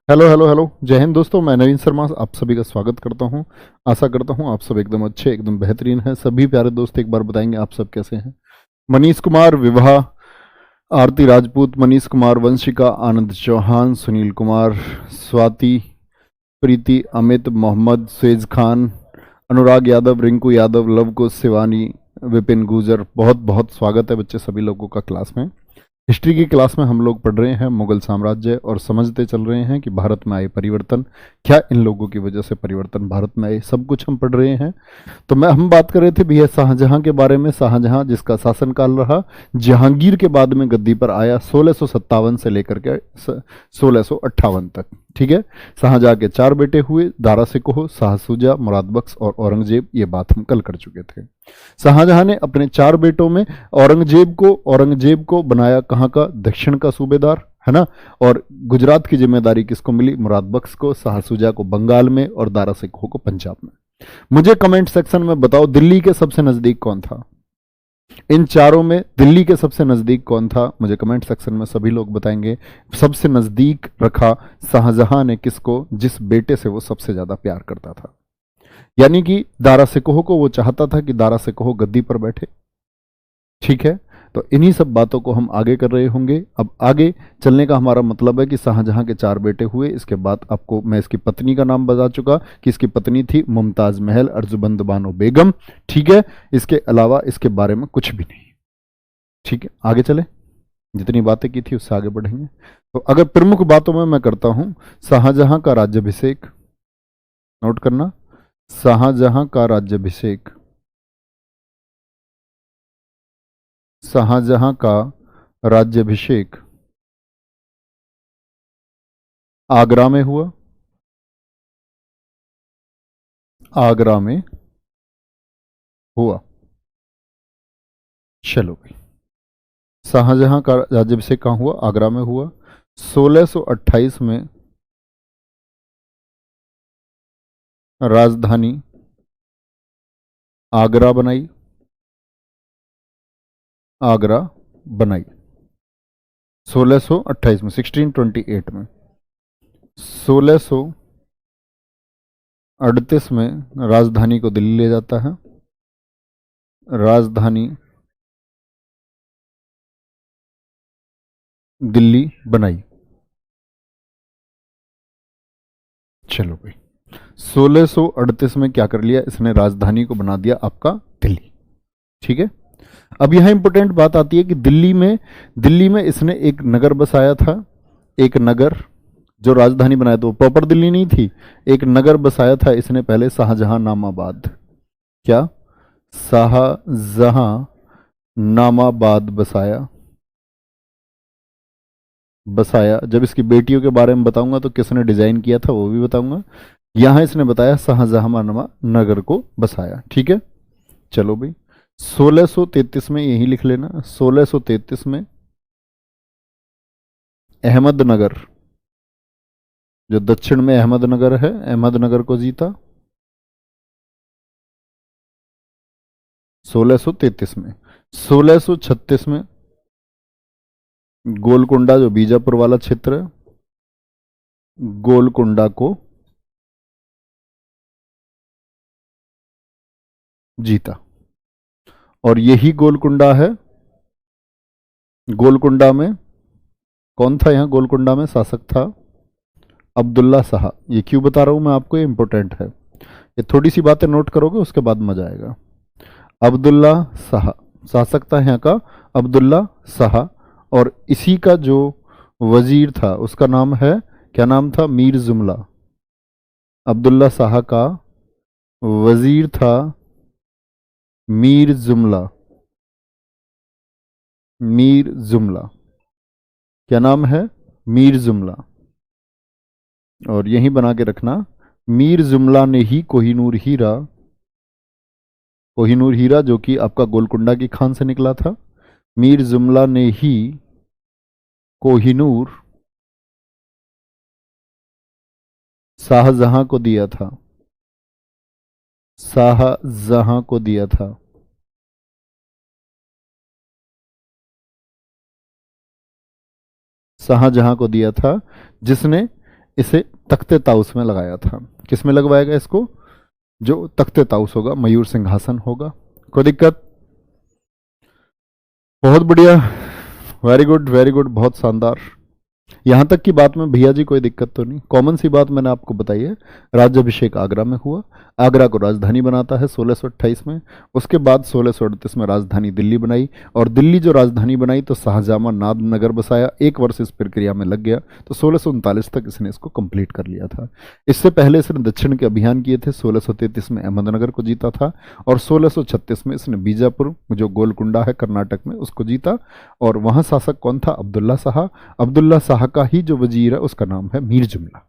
Hello hello hello, जय हिंद दोस्तों। मैं नवीन शर्मा आप सभी का स्वागत करता हूं। आशा करता हूं आप सब एकदम अच्छे, एकदम बेहतरीन हैं। सभी प्यारे दोस्त एक बार बताएंगे आप सब कैसे हैं। मनीष कुमार, विवाह, आरती राजपूत, मनीष कुमार, वंशिका, आनंद चौहान, सुनील कुमार, स्वाति, प्रीति, अमित, मोहम्मद, सेज खान, अनुराग यादव, रिंकू यादव, लव कुश, शिवानी, विपिन गुजर, बहुत बहुत स्वागत है बच्चे सभी लोगों का क्लास में। हिस्ट्री की क्लास में हम लोग पढ़ रहे हैं मुगल साम्राज्य और समझते चल रहे हैं कि भारत में आए परिवर्तन, क्या इन लोगों की वजह से परिवर्तन भारत में आए, सब कुछ हम पढ़ रहे हैं। तो हम बात कर रहे थे भैया शाहजहां के बारे में। शाहजहां जिसका शासनकाल रहा जहांगीर के बाद में गद्दी पर आया 1657 से लेकर के 1658 तक। ठीक है। शाहजहां के 4 बेटे हुए, दारा सिकोह, शाह शुजा, मुराद बख्श और औरंगजेब। ये बात हम कल कर चुके थे। शाहजहां ने अपने 4 बेटों में औरंगजेब को बनाया कहाँ का, दक्षिण का सूबेदार, है ना। और गुजरात की जिम्मेदारी किसको मिली, मुराद बख्श को, शाह शुजा को बंगाल में और दारा सिकोह को पंजाब में। मुझे कमेंट सेक्शन में बताओ दिल्ली के सबसे नजदीक कौन था। इन चारों में दिल्ली के सबसे नजदीक कौन था, मुझे कमेंट सेक्शन में सभी लोग बताएंगे। सबसे नजदीक रखा शाहजहां ने किसको, जिस बेटे से वो सबसे ज्यादा प्यार करता था। यानी कि दारा सिकोह को वो चाहता था कि दारा सिकोह गद्दी पर बैठे। ठीक है। तो इन्हीं सब बातों को हम आगे कर रहे होंगे। अब आगे चलने का हमारा मतलब है कि शाहजहां के 4 बेटे हुए। इसके बाद आपको मैं इसकी पत्नी का नाम बता चुका कि इसकी पत्नी थी मुमताज महल अर्जुबंद बानो बेगम। ठीक है। इसके अलावा इसके बारे में कुछ भी नहीं। ठीक है, आगे चले। जितनी बातें की थी उससे आगे बढ़ेंगे। तो अगर प्रमुख बातों में मैं करता हूं, शाहजहां का राज्याभिषेक, नोट करना, शाहजहां का राज्याभिषेक। शाहजहां का राज्याभिषेक आगरा में हुआ। आगरा में हुआ। चलो भाई, शाहजहां का राज्याभिषेक कहाँ हुआ, आगरा में हुआ। 1628 में राजधानी आगरा बनाई। आगरा बनाई 1628 में, 1628 में। 1638 में राजधानी को दिल्ली ले जाता है। राजधानी दिल्ली बनाई। चलो भाई, 1638 में क्या कर लिया इसने, राजधानी को बना दिया आपका दिल्ली। ठीक है। अब यहां इंपॉर्टेंट बात आती है कि दिल्ली में इसने एक नगर बसाया था। एक नगर जो राजधानी बनाया, तो प्रॉपर दिल्ली नहीं थी। एक नगर बसाया था इसने पहले, शाहजहां नामाबाद। क्या, शाहजहां नामाबाद बसाया। बसाया। जब इसकी बेटियों के बारे में बताऊंगा तो किसने डिजाइन किया था वो भी बताऊंगा। यहां इसने बताया शाहजहां नामा नगर को बसाया। ठीक है। चलो भाई, 1633 में यही लिख लेना, 1633 में अहमदनगर, जो दक्षिण में अहमदनगर है, अहमदनगर को जीता। 1633 में 1636 में गोलकुंडा, जो बीजापुर वाला क्षेत्र है, गोलकुंडा को जीता। और यही गोलकुंडा है। गोलकुंडा में कौन था, यहां गोलकुंडा में शासक था अब्दुल्ला शाह। ये क्यों बता रहा हूं मैं आपको, ये इंपॉर्टेंट है। ये थोड़ी सी बातें नोट करोगे उसके बाद मजा आएगा। अब्दुल्ला शाह शासक था यहाँ का, अब्दुल्ला शाह। और इसी का जो वजीर था उसका नाम है, क्या नाम था, मीर जुमला। अब्दुल्ला शाह का वजीर था मीर जुमला। मीर जुमला, क्या नाम है, मीर जुमला। और यही बना के रखना, मीर जुमला ने ही कोहिनूर हीरा, कोहिनूर हीरा जो कि आपका गोलकुंडा की खान से निकला था, मीर जुमला ने ही कोहिनूर शाहजहां को दिया था। शाहजहां को दिया था। शाहजहां को दिया था, जिसने इसे तख्ते ताउस में लगाया था। किस में लगवाएगा इसको? जो तख्ते ताउस होगा, मयूर सिंहासन होगा। कोई दिक्कत? बहुत बढ़िया, वेरी गुड, बहुत शानदार। यहां तक की बात में भैया जी कोई दिक्कत तो नहीं, कॉमन सी बात मैंने आपको बताई है। राज्याभिषेक आगरा में हुआ, आगरा को राजधानी बनाता है 1628 में। उसके बाद 1638 में राजधानी दिल्ली बनाई, और दिल्ली जो राजधानी बनाई तो शाहजहां नाद नगर बसाया। 1 वर्ष इस प्रक्रिया में लग गया, तो 1639 तक इसने इसको कंप्लीट कर लिया था। इससे पहले इसने दक्षिण के अभियान किए थे। 1633 में अहमदनगर को जीता था, और 1636 में इसने बीजापुर, जो गोलकुंडा है कर्नाटक में, उसको जीता। और वहां शासक कौन था? अब्दुल्ला शाह। अब्दुल्ला शाह का ही जो वजीर है उसका नाम है मीर जुमला।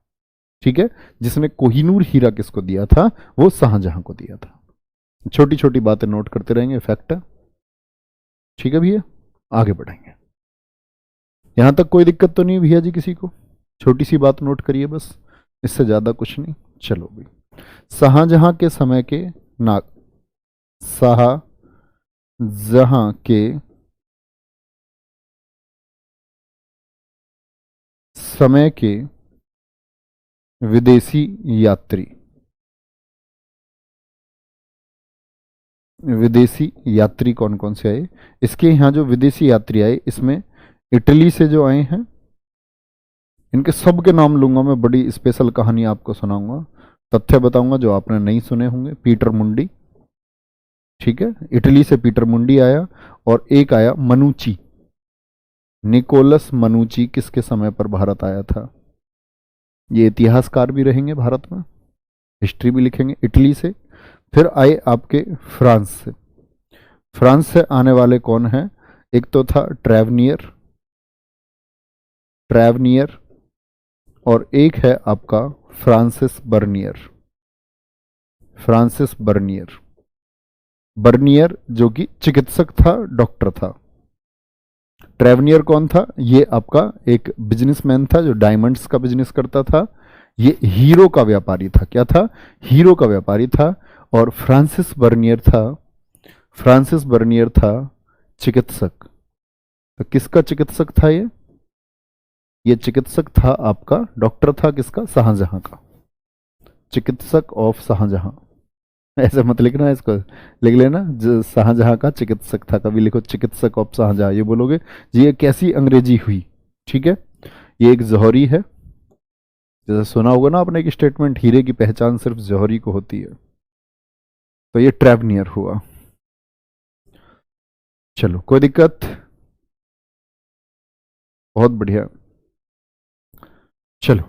ठीक है, जिसने कोहिनूर हीरा किसको दिया था? वो शाहजहां को दिया था। छोटी छोटी बातें नोट करते रहेंगे, फैक्ट है। ठीक है भैया, आगे बढ़ेंगे। यहां तक कोई दिक्कत तो नहीं भैया जी किसी को? छोटी सी बात नोट करिए बस, इससे ज्यादा कुछ नहीं। चलो भाई, शाहजहां के समय के नाग शाहजहां के समय के विदेशी यात्री कौन कौन से आए? इसके यहाँ जो विदेशी यात्री आए, इसमें इटली से जो आए हैं, इनके सब के नाम लूंगा मैं, बड़ी स्पेशल कहानी आपको सुनाऊंगा, तथ्य बताऊंगा जो आपने नहीं सुने होंगे। पीटर मुंडी, ठीक है, इटली से पीटर मुंडी आया। और एक आया मनुची, निकोलस मनुची, किसके समय पर भारत आया था? ये इतिहासकार भी रहेंगे भारत में, हिस्ट्री भी लिखेंगे। इटली से। फिर आए आपके फ्रांस से। फ्रांस से आने वाले कौन है? एक तो था ट्रैवनियर, और एक है आपका फ्रांसिस बर्नियर, जो कि चिकित्सक था, डॉक्टर था। ट्रैवनियर कौन था? ये आपका एक बिजनेसमैन था जो डायमंड्स का बिजनेस करता था। ये हीरो का व्यापारी था। क्या था? हीरो का व्यापारी था। और फ्रांसिस बर्नियर था चिकित्सक। तो किसका चिकित्सक था ये चिकित्सक था आपका, डॉक्टर था किसका? शाहजहां का, चिकित्सक ऑफ शाहजहां। ऐसे मत लिखना, इसको लिख लेना, शाहजहां का चिकित्सक था। कभी लिखो चिकित्सक ऑफ शाहजहां, ये बोलोगे जी ये कैसी अंग्रेजी हुई। ठीक है, ये एक जौहरी है। जैसे सुना होगा ना आपने एक स्टेटमेंट, हीरे की पहचान सिर्फ जौहरी को होती है। तो ये ट्रैवनियर हुआ। चलो, कोई दिक्कत? बहुत बढ़िया। चलो,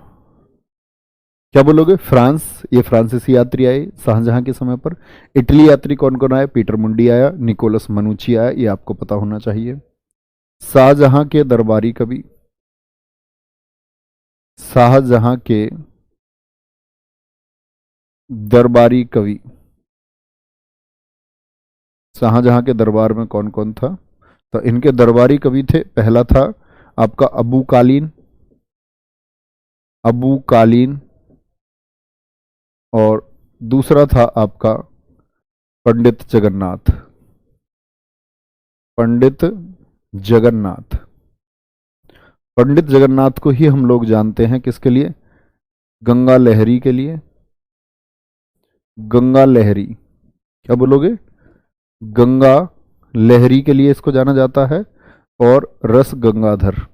क्या बोलोगे? फ्रांस, ये फ्रांसीसी यात्री आए शाहजहां के समय पर। इटली यात्री कौन कौन आए? पीटर मुंडी आया, निकोलस मनुची आया, ये आपको पता होना चाहिए। शाहजहां के दरबारी कवि, शाहजहां के दरबारी कवि, शाहजहां के दरबार में कौन कौन था? तो इनके दरबारी कवि थे, पहला था आपका अबू कालीन, और दूसरा था आपका पंडित जगन्नाथ। पंडित जगन्नाथ को ही हम लोग जानते हैं किसके लिए? गंगा लहरी के लिए। गंगा लहरी, क्या बोलोगे? गंगा लहरी के लिए इसको जाना जाता है। और रस गंगाधर,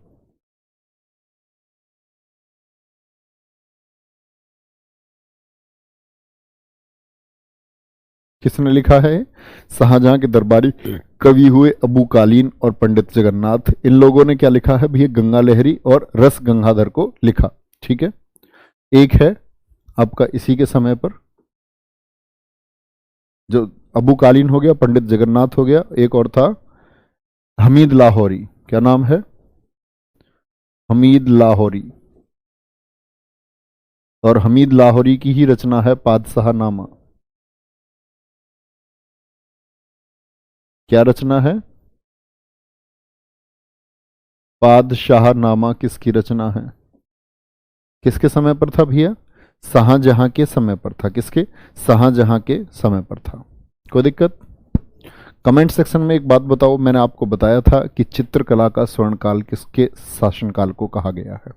किसने लिखा है? शाहजहां के दरबारी कवि हुए अबू कालीन और पंडित जगन्नाथ। इन लोगों ने क्या लिखा है भैया? गंगा लहरी और रस गंगाधर को लिखा। ठीक है, एक है आपका इसी के समय पर, जो अबू कालीन हो गया, पंडित जगन्नाथ हो गया, एक और था हमीद लाहौरी। क्या नाम है? हमीद लाहौरी। और हमीद लाहौरी की ही रचना है पादशाहनामा। क्या रचना है? पादशाहनामा किसकी रचना है? किसके समय पर था भैया? शाहजहां के समय पर था। किसके? शाहजहां के समय पर था। कोई दिक्कत? कमेंट सेक्शन में एक बात बताओ, मैंने आपको बताया था कि चित्रकला का स्वर्णकाल किसके शासनकाल को कहा गया है?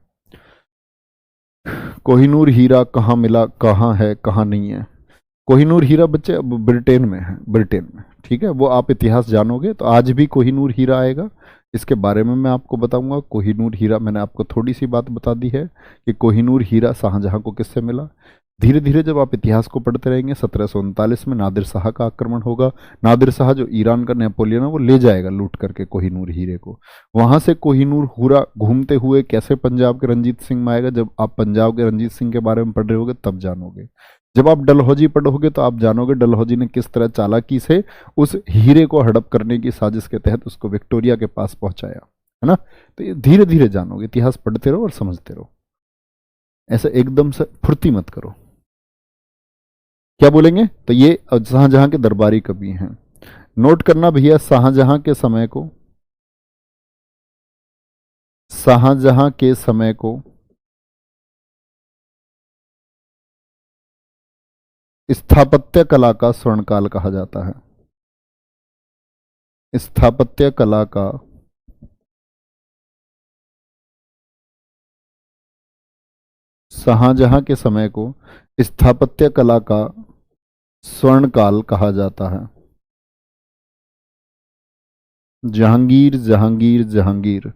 कोहिनूर हीरा कहाँ मिला, कहाँ है, कहाँ नहीं है। कोहिनूर हीरा बच्चे अब ब्रिटेन में है, ब्रिटेन में, ठीक है। वो आप इतिहास जानोगे तो आज भी कोहिनूर हीरा आएगा, इसके बारे में मैं आपको बताऊंगा। कोहिनूर हीरा, मैंने आपको थोड़ी सी बात बता दी है कि कोहिनूर हीरा शाहजहां को किससे मिला। धीरे धीरे जब आप इतिहास को पढ़ते रहेंगे, 1739 में नादिर शाह का आक्रमण होगा। नादिर शाह जो ईरान का नेपोलियन है, वो ले जाएगा लूट करके कोहिनूर हीरे को। वहां से कोहिनूर हीरा घूमते हुए कैसे पंजाब के रंजीत सिंह में आएगा, जब आप पंजाब के रंजीत सिंह के बारे में पढ़ रहे होगे तब जानोगे। जब आप डलहौजी पढ़ोगे तो आप जानोगे डलहौजी ने किस तरह चालाकी से उस हीरे को हड़प करने की साजिश के तहत उसको विक्टोरिया के पास पहुंचाया, है ना। तो ये धीरे धीरे जानोगे, इतिहास पढ़ते रहो और समझते रहो, ऐसे एकदम से फुर्ती मत करो। क्या बोलेंगे, तो ये शाहजहां के दरबारी कवि हैं। नोट करना भैया, शाहजहां के समय को, शाहजहां के समय को स्थापत्य कला का स्वर्णकाल कहा जाता है। स्थापत्य कला का शाहजहां के समय को स्थापत्य कला का स्वर्णकाल कहा जाता है। जहांगीर, जहांगीर, जहांगीर,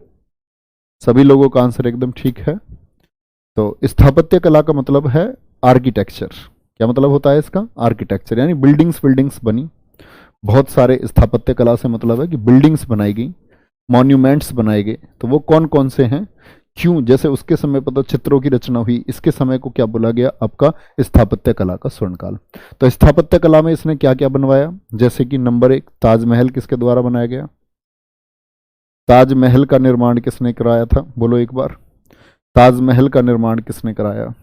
सभी लोगों का आंसर एकदम ठीक है। तो स्थापत्य कला का मतलब है आर्किटेक्चर। क्या मतलब होता है इसका, आर्किटेक्चर, यानी बिल्डिंग्स, बिल्डिंग्स बनी। बहुत सारे स्थापत्य कला से मतलब है कि बिल्डिंग्स बनाई गई, मॉन्यूमेंट्स बनाए गए। तो वो कौन कौन से हैं, क्यों, जैसे उसके समय पर तो चित्रों की रचना हुई, इसके समय को क्या बोला गया आपका, स्थापत्य कला का स्वर्णकाल। तो स्थापत्य कला में इसने क्या क्या बनवाया, जैसे कि नंबर 1, ताजमहल किसके द्वारा बनाया गया। ताजमहल का निर्माण किसने कराया था, बोलो एक बार, ताजमहल का निर्माण किसने कराया।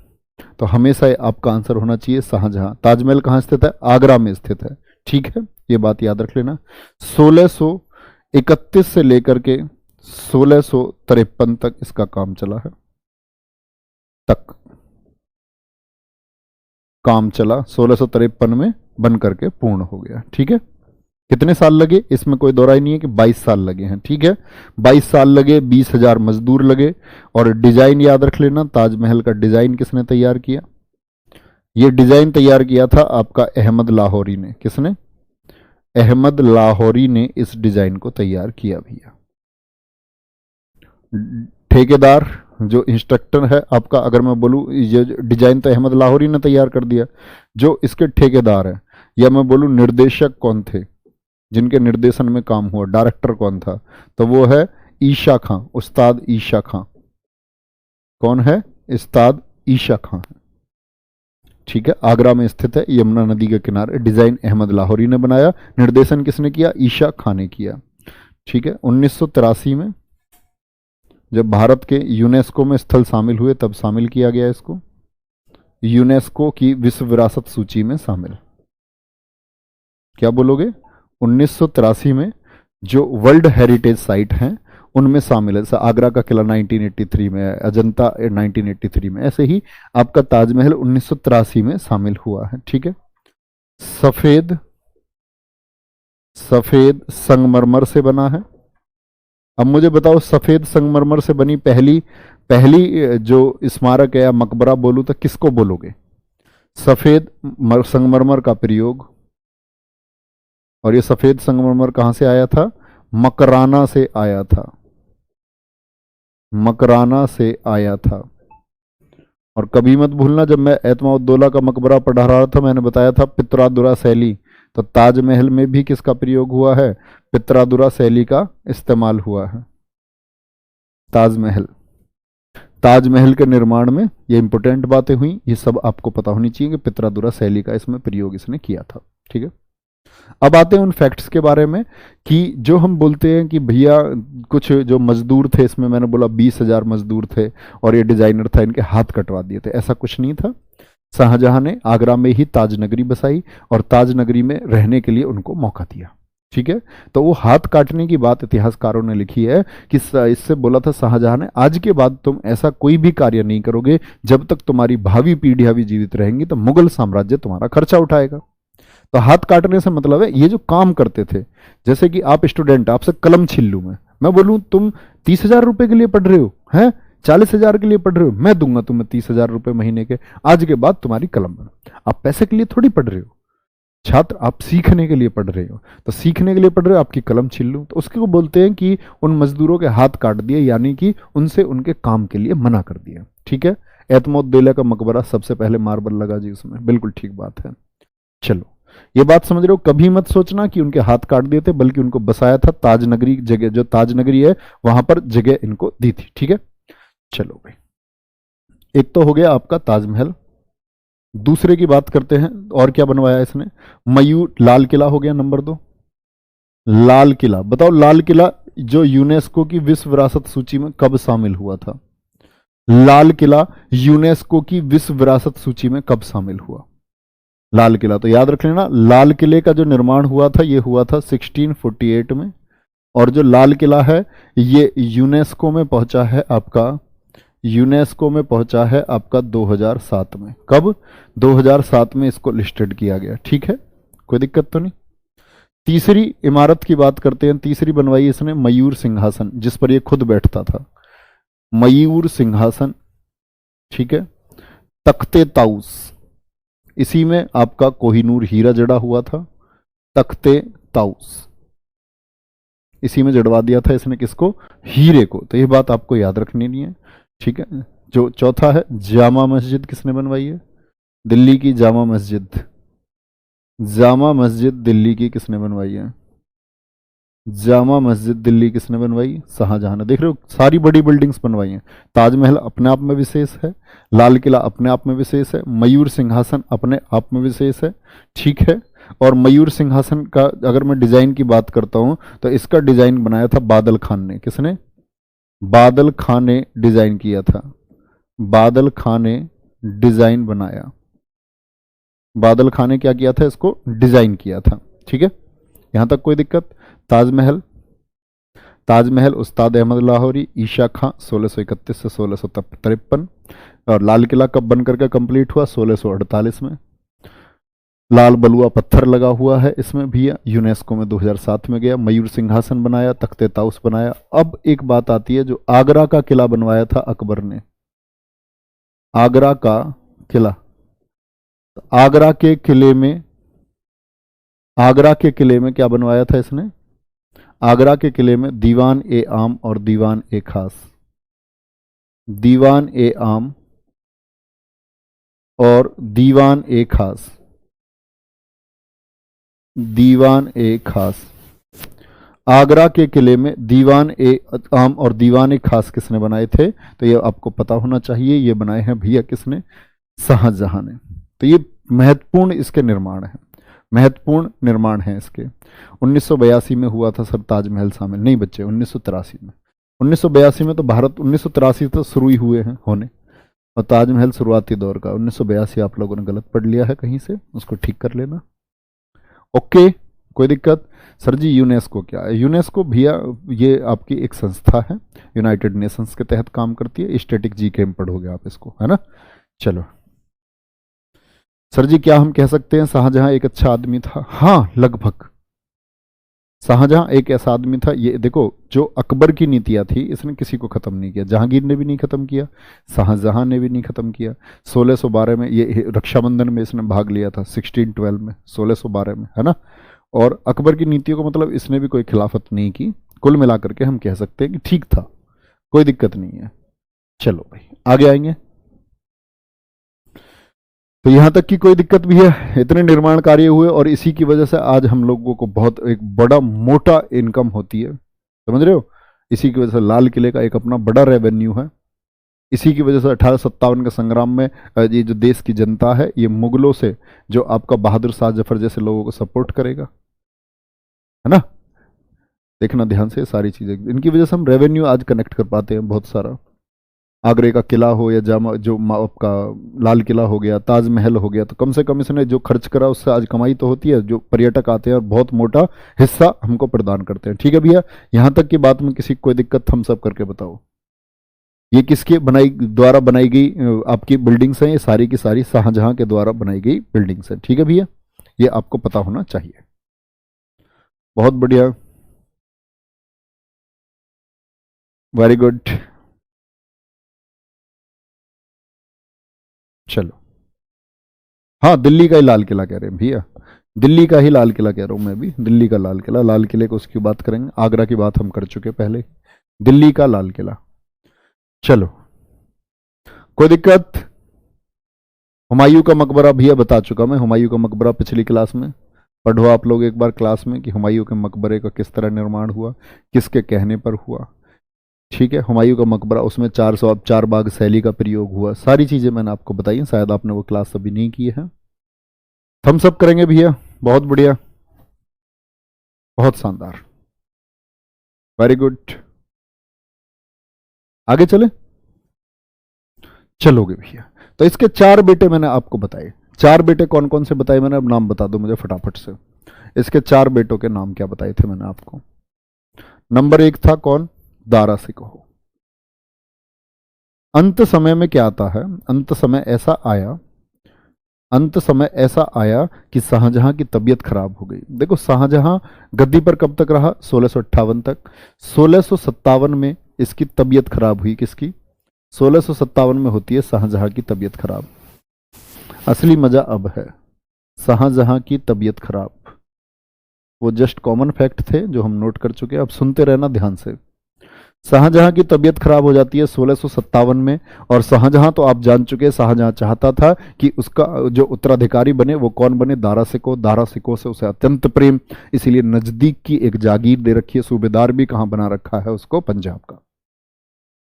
तो हमेशा आपका आंसर होना चाहिए शाहजहां। ताजमहल कहाँ स्थित है, आगरा में स्थित है, ठीक है, ये बात याद रख लेना। 1631 से लेकर के 1653 तक इसका काम चला है, तक काम चला, 1653 में बन करके पूर्ण हो गया, ठीक है। कितने साल लगे, इसमें कोई दो राय नहीं है कि 22 साल लगे हैं, ठीक है। 22 साल लगे, 20,000 मजदूर लगे। और डिजाइन याद रख लेना, ताजमहल का डिजाइन किसने तैयार किया, ये डिजाइन तैयार किया था आपका अहमद लाहौरी ने। किसने, अहमद लाहौरी ने इस डिजाइन को तैयार किया भैया। ठेकेदार जो इंस्ट्रक्टर है आपका, अगर मैं बोलूं ये डिजाइन तो अहमद लाहौरी ने तैयार कर दिया, जो इसके ठेकेदार है, या मैं बोलूं निर्देशक कौन थे जिनके निर्देशन में काम हुआ, डायरेक्टर कौन था, तो वो है ईशा खां, उस्ताद ईशा खां। कौन है, उस्ताद ईशा खां, ठीक है। आगरा में स्थित है, यमुना नदी के किनारे। डिजाइन अहमद लाहौरी ने बनाया, निर्देशन किसने किया, ईशा खां ने किया, ठीक है। 1983 में जब भारत के यूनेस्को में स्थल शामिल हुए तब शामिल किया गया इसको, यूनेस्को की विश्व विरासत सूची में शामिल। क्या बोलोगे, 1983 में जो वर्ल्ड हेरिटेज साइट हैं उनमें शामिल है। जैसे आगरा का किला 1983 में, अजंता 1983 में, ऐसे ही आपका ताजमहल 1983 में शामिल हुआ है, ठीक है। सफेद, सफेद संगमरमर से बना है। अब मुझे बताओ, सफेद संगमरमर से बनी पहली पहली जो स्मारक है या मकबरा बोलूं तो किसको बोलोगे, सफेद संगमरमर का प्रयोग। और ये सफेद संगमरमर कहां से आया था, मकराना से आया था, मकराना से आया था। और कभी मत भूलना, जब मैं एतमाउद्दौला का मकबरा पढ़ा रहा था, मैंने बताया था पित्रादुरा शैली, तो ताजमहल में भी किसका प्रयोग हुआ है, पित्रादुरा शैली का इस्तेमाल हुआ है। ताजमहल, ताजमहल के निर्माण में ये इंपॉर्टेंट बातें हुई, ये सब आपको पता होनी चाहिए कि पित्रादुरा शैली का इसमें प्रयोग इसने किया था, ठीक है। अब आते हैं उन फैक्ट्स के बारे में कि जो हम बोलते हैं कि भैया कुछ जो मजदूर थे, इसमें मैंने बोला 20,000 मजदूर थे और ये डिजाइनर था, इनके हाथ कटवा दिए थे, ऐसा कुछ नहीं था। शाहजहां ने आगरा में ही ताजनगरी बसाई और ताजनगरी में रहने के लिए उनको मौका दिया, ठीक है। तो वो हाथ काटने की बात इतिहासकारों ने लिखी है कि इससे बोला था शाहजहां ने, आज के बाद तुम ऐसा कोई भी कार्य नहीं करोगे जब तक तुम्हारी भावी पीढ़ियां भी जीवित रहेंगी, तो मुगल साम्राज्य तुम्हारा खर्चा उठाएगा। तो हाथ काटने से मतलब है ये जो काम करते थे, जैसे कि आप स्टूडेंट, आपसे कलम छीन लूं मैं बोलूं तुम 30,000 रुपए के लिए पढ़ रहे हो, हैं 40,000 के लिए पढ़ रहे हो, मैं दूंगा तुम्हें 30,000 रुपए महीने के, आज के बाद तुम्हारी कलम बनो। आप पैसे के लिए थोड़ी पढ़ रहे हो छात्र, आप सीखने के लिए पढ़ रहे हो। तो सीखने के लिए पढ़ रहे हो, आपकी कलम छीन लूं, तो उसको बोलते हैं कि उन मजदूरों के हाथ काट दिए, यानी कि उनसे उनके काम के लिए मना कर दिया। ठीक है। एतमोद्दौला का मकबरा सबसे पहले मार्बल लगा जी उसमें, बिल्कुल ठीक बात है। चलो, ये बात समझ रहे हो। कभी मत सोचना कि उनके हाथ काट दिए थे, बल्कि उनको बसाया था, ताजनगरी जगह, जो ताजनगरी है वहां पर जगह इनको दी थी। ठीक है। चलो भाई, एक तो हो गया आपका ताजमहल। दूसरे की बात करते हैं, और क्या बनवाया इसने? मयूर, लाल किला हो गया नंबर 2। लाल किला, बताओ लाल किला जो यूनेस्को की विश्व विरासत सूची में कब शामिल हुआ था? लाल किला यूनेस्को की विश्व विरासत सूची में कब शामिल हुआ? लाल किला तो याद रख लेना, लाल किले का जो निर्माण हुआ था ये हुआ था 1648 में, और जो लाल किला है ये यूनेस्को में पहुंचा है आपका, यूनेस्को में पहुंचा है आपका 2007 में। कब? 2007 में इसको लिस्टेड किया गया। ठीक है, कोई दिक्कत तो नहीं। तीसरी इमारत की बात करते हैं, तीसरी बनवाई इसने मयूर सिंहासन, जिस पर ये खुद बैठता था, मयूर सिंहासन। ठीक है। तख्ते ताउस, इसी में आपका कोहिनूर हीरा जड़ा हुआ था। तख्ते ताउस, इसी में जड़वा दिया था इसने, किसको? हीरे को। तो ये बात आपको याद रखनी नहीं है। ठीक है। जो चौथा है, जामा मस्जिद किसने बनवाई है? दिल्ली की जामा मस्जिद, जामा मस्जिद दिल्ली की किसने बनवाई है? जामा मस्जिद दिल्ली किसने बनवाई? शाहजहां ने। देख रहे हो, सारी बड़ी बिल्डिंग्स बनवाई हैं। ताजमहल अपने आप में विशेष है, लाल किला अपने आप में विशेष है, मयूर सिंहासन अपने आप में विशेष है। ठीक है। और मयूर सिंहासन का अगर मैं डिजाइन की बात करता हूं, तो इसका डिजाइन बनाया था बादल खान ने। किसने? बादल खान ने डिजाइन किया था, बादल खान ने डिजाइन बनाया, बादल खान ने क्या किया था? इसको डिजाइन किया था। ठीक है, यहां तक कोई दिक्कत? ताजमहल, ताजमहल उस्ताद अहमद लाहौरी, ईशा खां, 1631 से 1653। और लाल किला कब बनकर के कंप्लीट हुआ? 1648 में। लाल बलुआ पत्थर लगा हुआ है इसमें भी, यूनेस्को में 2007 में गया। मयूर सिंहासन बनाया, तख्ते ताउस बनाया। अब एक बात आती है, जो आगरा का किला बनवाया था अकबर ने, आगरा का किला। आगरा के किले में, आगरा के किले में क्या बनवाया था इसने? आगरा के किले में दीवान ए आम और दीवान ए खास, दीवान ए आम और दीवान ए खास, दीवान ए खास। आगरा के किले में दीवान ए आम और दीवान ए खास किसने बनाए थे? तो ये आपको पता होना चाहिए, ये बनाए हैं भैया किसने? शाहजहां ने। तो ये महत्वपूर्ण इसके निर्माण है, महत्वपूर्ण निर्माण है इसके। 1982 में हुआ था सर ताजमहल शामिल, नहीं बच्चे 1983 में। 1982 में तो भारत 1983 तो शुरू ही हुए हैं होने, और ताजमहल शुरुआती दौर का 1982। आप लोगों ने गलत पढ़ लिया है कहीं से, उसको ठीक कर लेना। ओके, कोई दिक्कत? सर जी यूनेस्को क्या है? यूनेस्को भैया ये आपकी एक संस्था है, यूनाइटेड नेशंस के तहत काम करती है। स्टैटिक जी के में पढ़ोगे आप इसको, है ना। चलो सर जी, क्या हम कह सकते हैं शाहजहां एक अच्छा आदमी था? हाँ, लगभग। शाहजहां एक ऐसा आदमी था, ये देखो, जो अकबर की नीतियां थी इसने किसी को खत्म नहीं किया। जहांगीर ने भी नहीं खत्म किया, शाहजहां ने भी नहीं खत्म किया। 1612 में ये रक्षाबंधन में इसने भाग लिया था, 1612 में, 1612 में, है ना। और अकबर की नीतियों का मतलब इसने भी कोई खिलाफत नहीं की। कुल मिलाकर के हम कह सकते हैं कि ठीक था, कोई दिक्कत नहीं है। चलो भाई आगे आएंगे। तो यहां तक की कोई दिक्कत भी है, इतने निर्माण कार्य हुए, और इसी की वजह से आज हम लोगों को बहुत एक बड़ा मोटा इनकम होती है, समझ रहे हो। इसी की वजह से लाल किले का एक अपना बड़ा रेवेन्यू है। इसी की वजह से 1857 के संग्राम में ये जो देश की जनता है, ये मुगलों से जो आपका बहादुर शाह जफर जैसे लोगों को सपोर्ट करेगा, है ना। देखना ध्यान से, सारी चीजें इनकी वजह से हम रेवेन्यू आज कनेक्ट कर पाते हैं बहुत सारा। आगरे का किला हो या जामा जो आपका लाल किला हो गया, ताजमहल हो गया, तो कम से कम इसने जो खर्च करा उससे आज कमाई तो होती है। जो पर्यटक आते हैं और बहुत मोटा हिस्सा हमको प्रदान करते हैं। ठीक है भैया, यहां तक की बात में किसी को कोई दिक्कत? थम्स अप करके बताओ। ये किसके द्वारा बनाई गई आपकी बिल्डिंग्स हैं? ये सारी की सारी शाहजहां के द्वारा बनाई गई बिल्डिंग्स हैं। ठीक है भैया, ये आपको पता होना चाहिए। बहुत बढ़िया, वेरी गुड। चलो, हाँ दिल्ली का ही लाल किला कह रहे हैं भैया, दिल्ली का ही लाल किला कह रहा हूं मैं भी, दिल्ली का लाल किला, लाल किले को उसकी बात करेंगे, आगरा की बात हम कर चुके पहले, दिल्ली का लाल किला। चलो, कोई दिक्कत? हुमायूं का मकबरा भैया बता चुका मैं, हुमायूं का मकबरा पिछली क्लास में पढ़ो आप लोग एक बार क्लास में कि हुमायूं के मकबरे का किस तरह निर्माण हुआ, किसके कहने पर हुआ। ठीक है, हुमायूं का मकबरा, उसमें 4 बाग शैली का प्रयोग हुआ, सारी चीजें मैंने आपको बताई हैं, शायद आपने वो क्लास अभी नहीं की है। थम्स अप करेंगे भैया, बहुत बढ़िया, बहुत शानदार, वेरी गुड। आगे चले, चलोगे भैया। तो इसके 4 बेटे मैंने आपको बताए, 4 बेटे कौन कौन से बताए मैंने, अब नाम बता दो मुझे फटाफट से। इसके 4 बेटों के नाम क्या बताए थे मैंने आपको? नंबर 1 था कौन? दारा सिकोह। अंत समय में क्या आता है, अंत समय ऐसा आया, अंत समय ऐसा आया कि शाहजहां की तबीयत खराब हो गई। देखो शाहजहां गद्दी पर कब तक रहा? 1658 तक। 1657 में इसकी तबीयत खराब हुई, किसकी? 1657 में होती है शाहजहां की तबीयत खराब। असली मजा अब है, शाहजहां की तबीयत खराब, वो जस्ट कॉमन फैक्ट थे जो हम नोट कर चुके हैं, अब सुनते रहना ध्यान से। शाहजहां की तबीयत खराब हो जाती है 1657 में, और शाहजहां तो आप जान चुके हैं, शाहजहां चाहता था कि उसका जो उत्तराधिकारी बने वो कौन बने? दारा सिकोह। दारा सिकोह से उसे अत्यंत प्रेम, इसीलिए नजदीक की एक जागीर दे रखी है, सूबेदार भी कहां बना रखा है उसको? पंजाब का।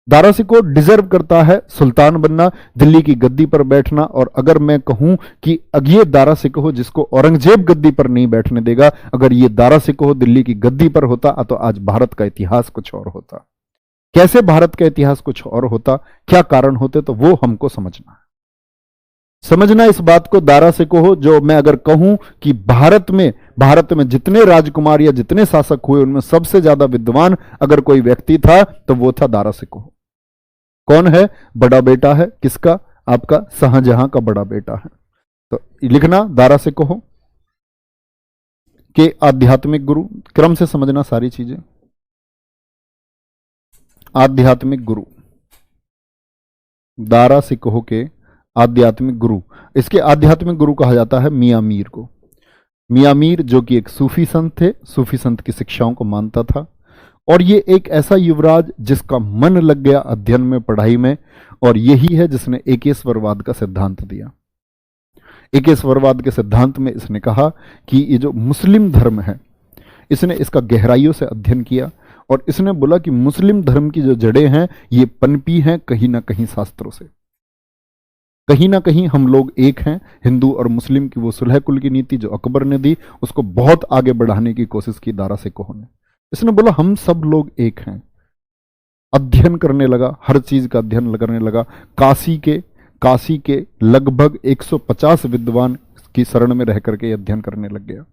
दारा सिकोह डिजर्व करता है सुल्तान बनना, दिल्ली की गद्दी पर बैठना, और अगर मैं कहूं कि ये दारा सिकोह जिसको औरंगजेब गद्दी पर नहीं बैठने देगा, अगर ये दारा सिकोह दिल्ली की गद्दी पर होता तो आज भारत का इतिहास कुछ और होता। कैसे भारत का इतिहास कुछ और होता, क्या कारण होते, तो वो हमको समझना है। समझना इस बात को, दारा सिकोह जो मैं अगर कहूं कि भारत में जितने राजकुमार या जितने शासक हुए उनमें सबसे ज्यादा विद्वान अगर कोई व्यक्ति था तो वो था दारा सिकोह। कौन है? बड़ा बेटा है किसका? आपका शाहजहां का बड़ा बेटा है। तो लिखना दारा सिकोह के आध्यात्मिक गुरु, क्रम से समझना सारी चीजें। आध्यात्मिक गुरु, दारा सिकोह के आध्यात्मिक गुरु, इसके आध्यात्मिक गुरु कहा जाता है मियां मीर को। मियां मीर जो कि एक सूफी संत थे, सूफी संत की शिक्षाओं को मानता था, और ये एक ऐसा युवराज जिसका मन लग गया अध्ययन में, पढ़ाई में, और यही है जिसने एकेश्वरवाद का सिद्धांत दिया। एकेश्वरवाद के सिद्धांत में इसने कहा कि ये जो मुस्लिम धर्म है, इसने इसका गहराइयों से अध्ययन किया, और इसने बोला कि मुस्लिम धर्म की जो जड़ें हैं ये पनपी हैं कहीं ना कहीं शास्त्रों से, कहीं ना कहीं हम लोग एक हैं। हिंदू और मुस्लिम की वो सुलह कुल की नीति जो अकबर ने दी, उसको बहुत आगे बढ़ाने की कोशिश की दारा सिकोह ने। इसने बोला हम सब लोग एक हैं। अध्ययन करने लगा, हर चीज का अध्ययन करने लगा। काशी के लगभग 150 विद्वान की शरण में रह करके अध्ययन करने लग गया।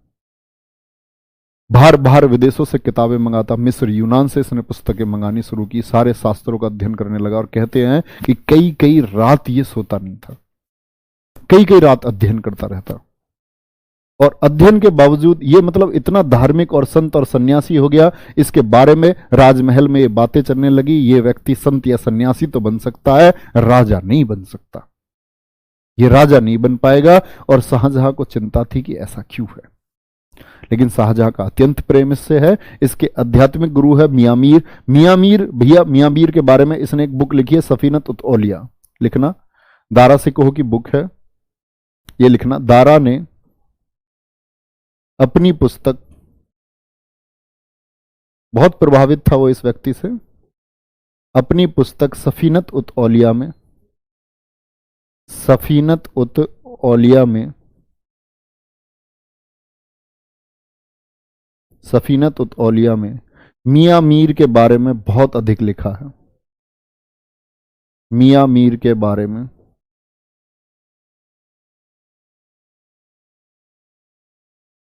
बाहर बाहर विदेशों से किताबें मंगाता, मिस्र यूनान से इसने पुस्तकें मंगानी शुरू की, सारे शास्त्रों का अध्ययन करने लगा, और कहते हैं कि कई कई रात ये सोता नहीं था, कई कई रात अध्ययन करता रहता। और अध्ययन के बावजूद ये मतलब इतना धार्मिक और संत और सन्यासी हो गया, इसके बारे में राजमहल में ये बातें चलने लगी, ये व्यक्ति संत या सन्यासी तो बन सकता है, राजा नहीं बन सकता, ये राजा नहीं बन पाएगा। और शाहजहां को चिंता थी कि ऐसा क्यों है, लेकिन शाहजहां का अत्यंत प्रेम इससे है। इसके आध्यात्मिक गुरु है मियां मीर। मियां मीर भैया, मियां मीर के बारे में इसने एक बुक लिखी है सफीनत उत औलिया, लिखना, दारा सिकोह की बुक है ये, लिखना। दारा ने अपनी पुस्तक, बहुत प्रभावित था वो इस व्यक्ति से, अपनी पुस्तक सफीनत उत औलिया में, सफीनत उत औलिया में, सफीनत उत औलिया में मियां मीर के बारे में बहुत अधिक लिखा है। मियां मीर के बारे में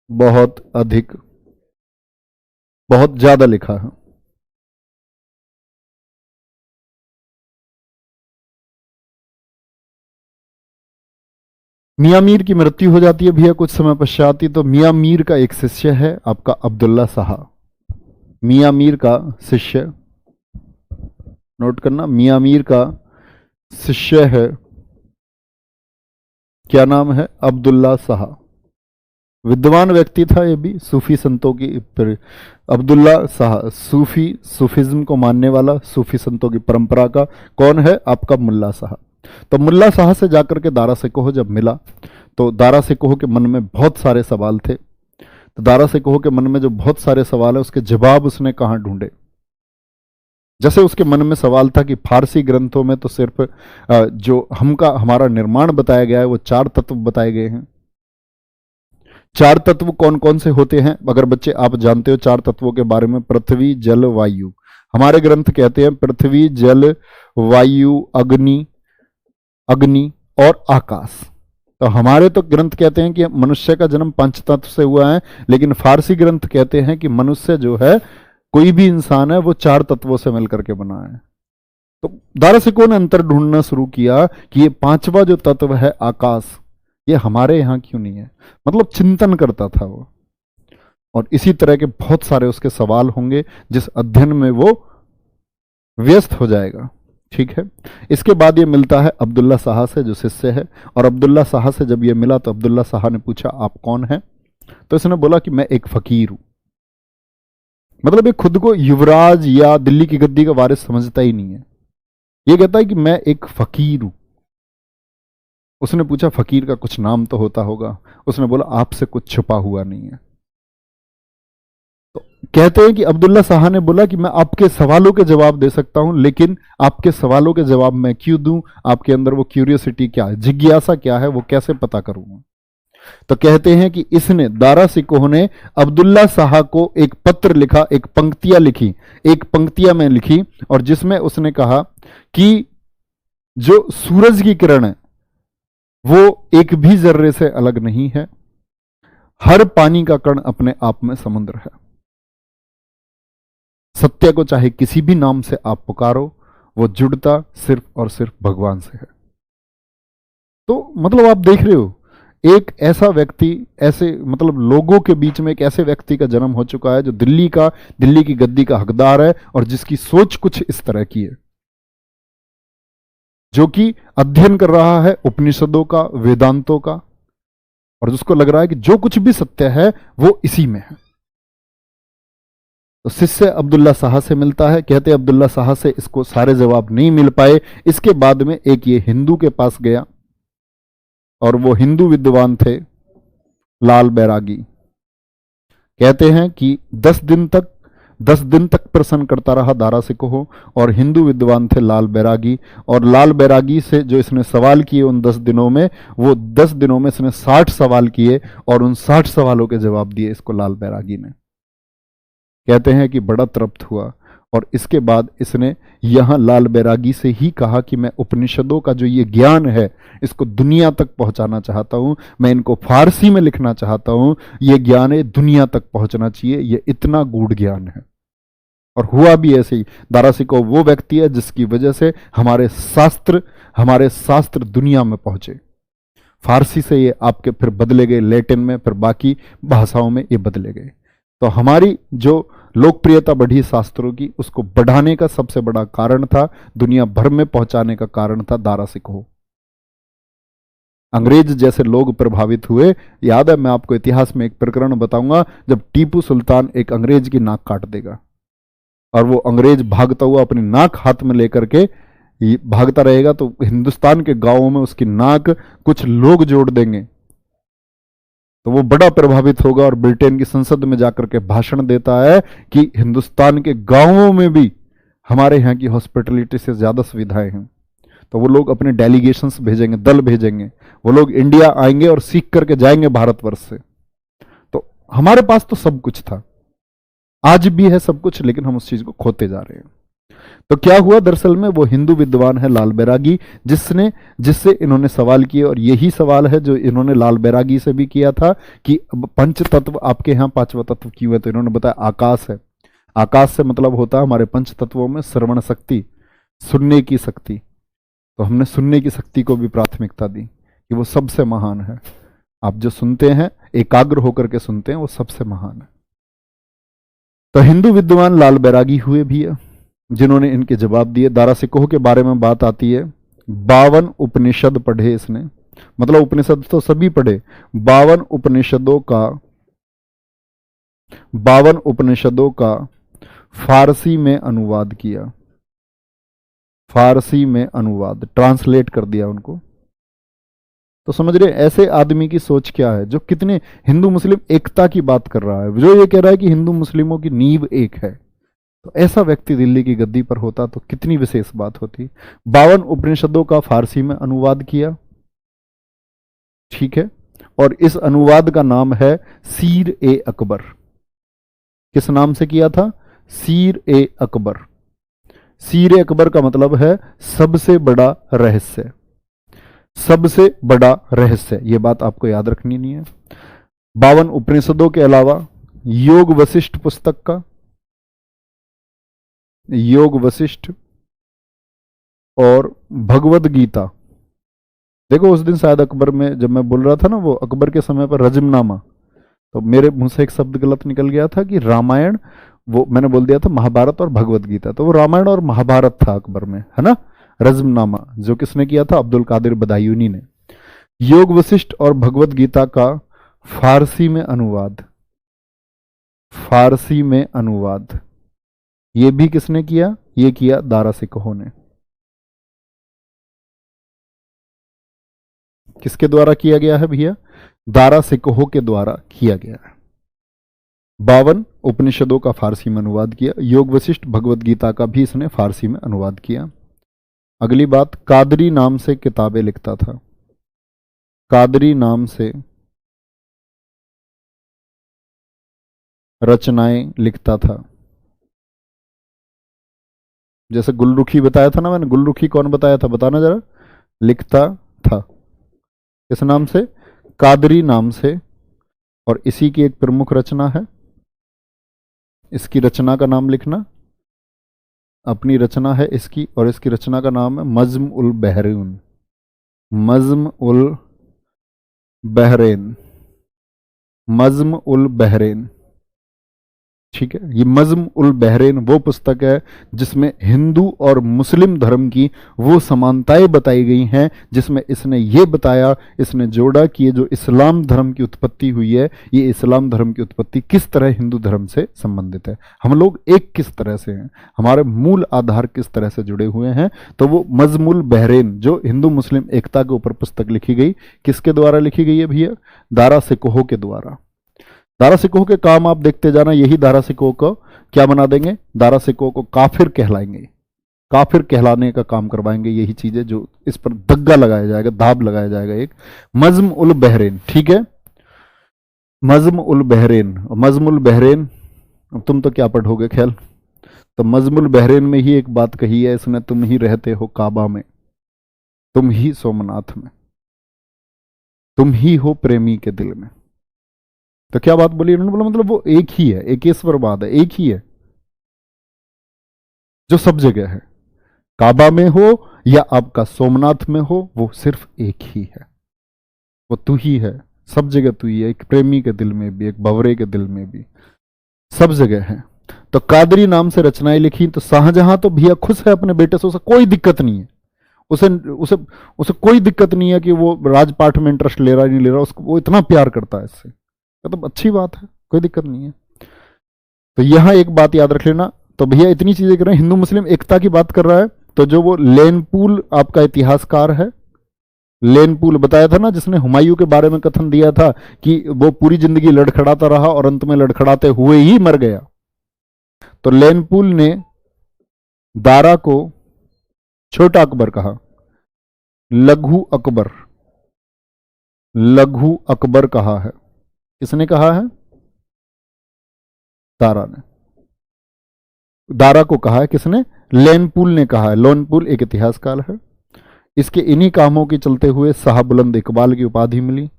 बहुत अधिक, बहुत ज्यादा लिखा है। मियां मीर की मृत्यु हो जाती है भैया कुछ समय पश्चात ही। तो मियां मीर का एक शिष्य है आपका अब्दुल्ला शाह, मियां मीर का शिष्य, नोट करना, मियां मीर का शिष्य है क्या नाम है? अब्दुल्ला शाह। विद्वान व्यक्ति था ये भी, सूफी संतों की फिर अब्दुल्ला शाह, सूफिज्म को मानने वाला, सूफी संतों की परंपरा का। कौन है? आपका मुल्ला शाह। तो मुल्ला शाह से जाकर के दारा सिकोह जब मिला तो दारा सिकोह के मन में बहुत सारे सवाल थे। तो दारा सिकोह के मन में जो बहुत सारे सवाल है उसके जवाब उसने कहाँ ढूंढे? जैसे उसके मन में सवाल था कि फारसी ग्रंथों में तो सिर्फ जो हमारा निर्माण बताया गया है वो 4 तत्व बताए गए हैं। 4 तत्व कौन कौन से होते हैं? अगर बच्चे आप जानते हो 4 तत्वों के बारे में, पृथ्वी जल वायु। हमारे ग्रंथ कहते हैं पृथ्वी जल वायु अग्नि और आकाश। तो हमारे तो ग्रंथ कहते हैं कि मनुष्य का जन्म 5 तत्व से हुआ है, लेकिन फारसी ग्रंथ कहते हैं कि मनुष्य जो है, कोई भी इंसान है, वो 4 तत्वों से मिलकर के बना है। तो दारा सिकोह ने अंतर ढूंढना शुरू किया कि ये 5वां जो तत्व है आकाश, ये हमारे यहां क्यों नहीं है? मतलब चिंतन करता था वो। और इसी तरह के बहुत सारे उसके सवाल होंगे जिस अध्ययन में वो व्यस्त हो जाएगा। ठीक है। इसके बाद ये मिलता है अब्दुल्ला शाह से जो शिष्य है, और अब्दुल्ला शाह से जब ये मिला तो अब्दुल्ला शाह ने पूछा आप कौन हैं? तो इसने बोला कि मैं एक फकीर हूं। मतलब ये खुद को युवराज या दिल्ली की गद्दी का वारिस समझता ही नहीं है। ये कहता है कि मैं एक फकीर हूं। उसने पूछा फकीर का कुछ नाम तो होता होगा? उसने बोला आपसे कुछ छुपा हुआ नहीं है। तो कहते हैं कि अब्दुल्ला शाह ने बोला कि मैं आपके सवालों के जवाब दे सकता हूं, लेकिन आपके सवालों के जवाब मैं क्यों दूं? आपके अंदर वो क्यूरियोसिटी क्या है, जिज्ञासा क्या है, वो कैसे पता करूंगा? तो कहते हैं कि इसने, दारा सिकोह ने अब्दुल्ला शाह को एक पत्र लिखा, एक पंक्तियां में लिखी, और जिसमें उसने कहा कि जो सूरज की किरण है वो एक भी जर्रे से अलग नहीं है, हर पानी का कण अपने आप में समुद्र है। सत्य को चाहे किसी भी नाम से आप पुकारो, वो जुड़ता सिर्फ और सिर्फ भगवान से है। तो मतलब आप देख रहे हो, एक ऐसा व्यक्ति, ऐसे मतलब लोगों के बीच में एक ऐसे व्यक्ति का जन्म हो चुका है जो दिल्ली की गद्दी का हकदार है, और जिसकी सोच कुछ इस तरह की है, जो कि अध्ययन कर रहा है उपनिषदों का, वेदांतों का, और जिसको लग रहा है कि जो कुछ भी सत्य है वो इसी में है। तो शिष्य अब्दुल्ला शाह से मिलता है। कहते अब्दुल्ला शाह से इसको सारे जवाब नहीं मिल पाए। इसके बाद में एक ये हिंदू के पास गया, और वो हिंदू विद्वान थे लाल बैरागी। कहते हैं कि 10 दिन तक प्रश्न करता रहा दारा सिकोह, और हिंदू विद्वान थे लाल बैरागी। और लाल बैरागी से जो इसने सवाल किए उन 10 दिनों में, वो 10 दिनों में इसने 60 सवाल किए, और उन 60 सवालों के जवाब दिए इसको लाल बैरागी ने। कहते हैं कि बड़ा तृप्त हुआ, और इसके बाद इसने यहां लाल बैरागी से ही कहा कि मैं उपनिषदों का जो ये ज्ञान है इसको दुनिया तक पहुंचाना चाहता हूं, मैं इनको फारसी में लिखना चाहता हूं, ये ज्ञान है दुनिया तक पहुंचना चाहिए, ये इतना गूढ़ ज्ञान है। और हुआ भी ऐसे ही। दारा सिकोह वो व्यक्ति है जिसकी वजह से हमारे शास्त्र दुनिया में पहुंचे। फारसी से ये आपके फिर बदले गए, लैटिन में, फिर बाकी भाषाओं में ये बदले गए। तो हमारी जो लोकप्रियता बढ़ी शास्त्रों की, उसको बढ़ाने का सबसे बड़ा कारण था, दुनिया भर में पहुंचाने का कारण था दारा सिकोह। अंग्रेज जैसे लोग प्रभावित हुए। याद है, मैं आपको इतिहास में एक प्रकरण बताऊंगा, जब टीपू सुल्तान एक अंग्रेज की नाक काट देगा, और वो अंग्रेज भागता हुआ अपनी नाक हाथ में लेकर के भागता रहेगा, तो हिंदुस्तान के गांवों में उसकी नाक कुछ लोग जोड़ देंगे, तो वो बड़ा प्रभावित होगा, और ब्रिटेन की संसद में जाकर के भाषण देता है कि हिंदुस्तान के गांवों में भी हमारे यहाँ की हॉस्पिटलिटी से ज्यादा सुविधाएं हैं। तो वो लोग अपने डेलीगेशंस भेजेंगे, दल भेजेंगे, वो लोग इंडिया आएंगे और सीख करके जाएंगे भारतवर्ष से। तो हमारे पास तो सब कुछ था, आज भी है सब कुछ, लेकिन हम उस चीज को खोते जा रहे हैं। तो क्या हुआ, दरअसल में वो हिंदू विद्वान है लाल बैरागी, जिससे इन्होंने सवाल किए, और यही सवाल है जो इन्होंने लाल बैरागी से भी किया था कि पंच तत्व आपके यहाँ 5वां तत्व क्यों है? तो इन्होंने बताया आकाश है। आकाश से मतलब होता है हमारे पंच तत्वों में श्रवण शक्ति, सुनने की शक्ति। तो हमने सुनने की शक्ति को भी प्राथमिकता दी कि वो सबसे महान है। आप जो सुनते हैं, एकाग्र होकर के सुनते हैं, वो सबसे महान है। तो हिंदू विद्वान लाल बैरागी हुए भी है जिन्होंने इनके जवाब दिए। दारा सिकोह के बारे में बात आती है, 52 उपनिषद पढ़े इसने, मतलब उपनिषद तो सभी पढ़े। 52 उपनिषदों का फारसी में अनुवाद किया, फारसी में अनुवाद, ट्रांसलेट कर दिया उनको। तो समझ रहे ऐसे आदमी की सोच क्या है, जो कितने हिंदू मुस्लिम एकता की बात कर रहा है, जो ये कह रहा है कि हिंदू मुस्लिमों की नींव एक है। तो ऐसा व्यक्ति दिल्ली की गद्दी पर होता तो कितनी विशेष बात होती। 52 उपनिषदों का फारसी में अनुवाद किया, ठीक है। और इस अनुवाद का नाम है सीर ए अकबर। किस नाम से किया था? सीर ए अकबर। सीर ए अकबर का मतलब है सबसे बड़ा रहस्य, सबसे बड़ा रहस्य। यह बात आपको याद रखनी नहीं है। 52 उपनिषदों के अलावा योग वशिष्ठ पुस्तक का, योग वशिष्ठ और भगवद गीता। देखो उस दिन शायद अकबर में जब मैं बोल रहा था ना, वो अकबर के समय पर रजमनामा, तो मेरे मुंह से एक शब्द गलत निकल गया था कि रामायण, वो मैंने बोल दिया था महाभारत और भगवद गीता, तो वो रामायण और महाभारत था अकबर में, है ना। रजमनामा जो किसने किया था? अब्दुल कादिर बदायूनी ने। योग वशिष्ठ और भगवद गीता का फारसी में अनुवाद, फारसी में अनुवाद ये भी किसने किया? ये किया दारा सिकोह ने। किसके द्वारा किया गया है भैया? दारा सिकोह के द्वारा किया गया है। 52 उपनिषदों का फारसी में अनुवाद किया। योग वशिष्ठ भगवद गीता का भी इसने फारसी में अनुवाद किया। अगली बात, कादरी नाम से किताबें लिखता था, कादरी नाम से रचनाएं लिखता था। जैसे गुलरुखी बताया था ना मैंने, गुलरुखी कौन बताया था बताना जरा? लिखता था किस नाम से? कादरी नाम से। और इसी की एक प्रमुख रचना है, इसकी रचना का नाम लिखना, अपनी रचना है इसकी, और इसकी रचना का नाम है मज्म उल बहरीन, मज्म उल बहरीन, मज्म उल बहरीन, ठीक है। ये मज्म उल बहरीन वो पुस्तक है जिसमें हिंदू और मुस्लिम धर्म की वो समानताएं बताई गई हैं, जिसमें इसने ये बताया, इसने जोड़ा कि ये जो इस्लाम धर्म की उत्पत्ति हुई है, ये इस्लाम धर्म की उत्पत्ति किस तरह हिंदू धर्म से संबंधित है, हम लोग एक किस तरह से हैं, हमारे मूल आधार किस तरह से जुड़े हुए हैं। तो वो मज्मुल बहरीन जो हिंदू मुस्लिम एकता के ऊपर पुस्तक लिखी गई, किसके द्वारा लिखी गई है भैया? दारा सिकोह के द्वारा। दारा सिकोह के काम आप देखते जाना, यही दारा सिकोह को क्या बना देंगे? दारा सिकोह को काफिर कहलाएंगे, काफिर कहलाने का काम करवाएंगे। यही चीजें जो इस पर दग्गा लगाया जाएगा, दाब लगाया जाएगा। एक मज्म उल बहरीन, ठीक है, मज्म उल बहरीन। मज्म उल बहरीन तुम तो क्या पढ़ोगे ख्याल। तो मज्म उल बहरीन में ही एक बात कही है इसने, तुम ही रहते हो काबा में, तुम ही सोमनाथ में, तुम ही हो प्रेमी के दिल में। तो क्या बात बोली उन्होंने? बोला मतलब वो एक ही है, एकेश्वरवाद है, एक ही है जो सब जगह है, काबा में हो या आपका सोमनाथ में हो, वो सिर्फ एक ही है, वो तू ही है, सब जगह तू ही है, एक प्रेमी के दिल में भी, एक भंवरे के दिल में भी, सब जगह है। तो कादरी नाम से रचनाएं लिखी। तो शाहजहां तो भैया खुश है अपने बेटे से, उसे कोई दिक्कत नहीं है, उसे उसे उसे कोई दिक्कत नहीं है कि वो राजपाट में इंटरेस्ट ले रहा नहीं ले रहा, उसको वो इतना प्यार करता है इससे, मतलब अच्छी बात है, कोई दिक्कत नहीं है। तो यहां एक बात याद रख लेना। तो भैया इतनी चीजें कर रहे हैं, हिंदू मुस्लिम एकता की बात कर रहा है। तो जो वो लेनपूल आपका इतिहासकार है, लेनपूल बताया था ना, जिसने हुमायूं के बारे में कथन दिया था कि वो पूरी जिंदगी लड़खड़ाता रहा और अंत में लड़खड़ाते हुए ही मर गया। तो लेनपूल ने दारा को छोटा अकबर कहा, लघु अकबर, लघु अकबर कहा है। किसने कहा है? दारा ने, दारा को कहा है किसने? लेनपूल ने कहा है। लेनपूल एक इतिहासकार है। इसके इन्हीं कामों के चलते हुए शाह बुलंद इकबाल की उपाधि मिली।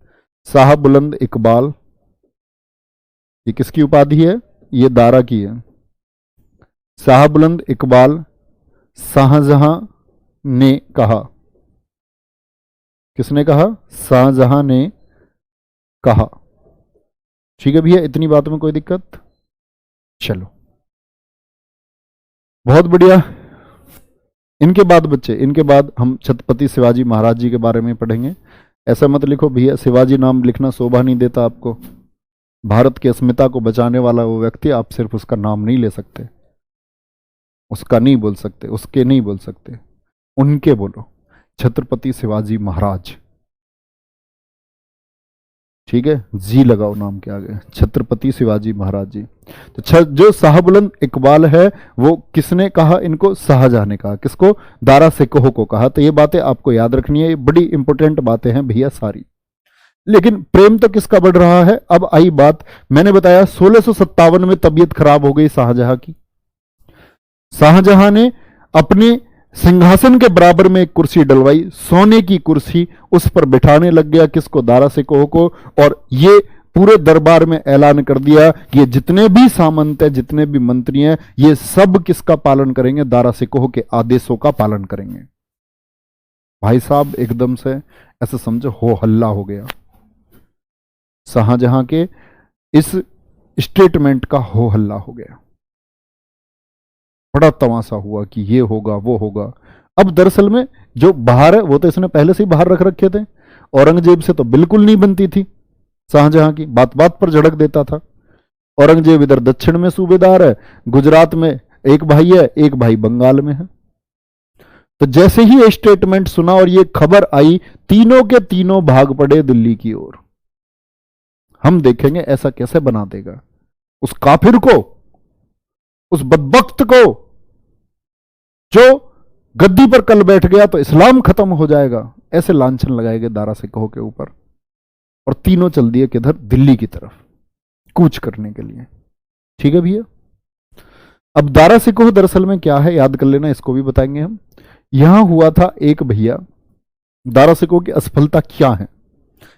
शाह बुलंद इकबाल ये किसकी उपाधि है? ये दारा की है। शाह बुलंद इकबाल शाहजहां ने कहा, किसने कहा? शाहजहां ने कहा। ठीक है भैया, इतनी बात में कोई दिक्कत? चलो बहुत बढ़िया। इनके बाद बच्चे, इनके बाद हम छत्रपति शिवाजी महाराज जी के बारे में पढ़ेंगे। ऐसा मत लिखो भैया, शिवाजी नाम लिखना शोभा नहीं देता आपको। भारत की अस्मिता को बचाने वाला वो व्यक्ति, आप सिर्फ उसका नाम नहीं ले सकते, उसका नहीं बोल सकते, उसके नहीं बोल सकते, उनके बोलो, छत्रपति शिवाजी महाराज। ठीक है, जी लगाओ नाम के आगे, छत्रपति शिवाजी महाराज जी। तो जो शाहबुलंद इकबाल है वो किसने कहा इनको? शाहजहां ने कहा। किसको? दारा सिकोह को कहा। तो ये बातें आपको याद रखनी है, ये बड़ी इंपॉर्टेंट बातें हैं भैया सारी। लेकिन प्रेम तो किसका बढ़ रहा है? अब आई बात, मैंने बताया 1657 में तबीयत खराब हो गई शाहजहां की। शाहजहां ने अपने सिंहासन के बराबर में एक कुर्सी डलवाई, सोने की कुर्सी, उस पर बिठाने लग गया। किसको? दारा सिकोह को। और ये पूरे दरबार में ऐलान कर दिया कि ये जितने भी सामंत हैं, जितने भी मंत्री हैं, ये सब किसका पालन करेंगे? दारा सिकोह के आदेशों का पालन करेंगे। भाई साहब एकदम से ऐसे समझो हो हल्ला हो गया। शाहजहां के इस स्टेटमेंट का हो हल्ला हो गया, बड़ा तमाशा हुआ कि ये होगा वो होगा। अब दरअसल में जो बाहर है वो तो इसने पहले से ही बाहर रख रखे थे। औरंगजेब से तो बिल्कुल नहीं बनती थी शाहजहां की, बात बात पर झड़क देता था। औरंगजेब इधर दक्षिण में सूबेदार है, गुजरात में एक भाई है, एक भाई बंगाल में है। तो जैसे ही ये स्टेटमेंट सुना और ये खबर आई, तीनों के तीनों भाग पड़े दिल्ली की ओर। हम देखेंगे ऐसा कैसे बना देगा उस काफिर को, उस बदबख्त को, जो गद्दी पर कल बैठ गया तो इस्लाम खत्म हो जाएगा, ऐसे लांछन लगाएंगे दारा सिकोह के ऊपर। और तीनों चल दिए किधर? दिल्ली की तरफ कूच करने के लिए। ठीक है भैया। अब दारा सिकोह दरअसल में क्या है याद कर लेना, इसको भी बताएंगे हम। यहां हुआ था एक भैया, दारा सिकोह की असफलता क्या है।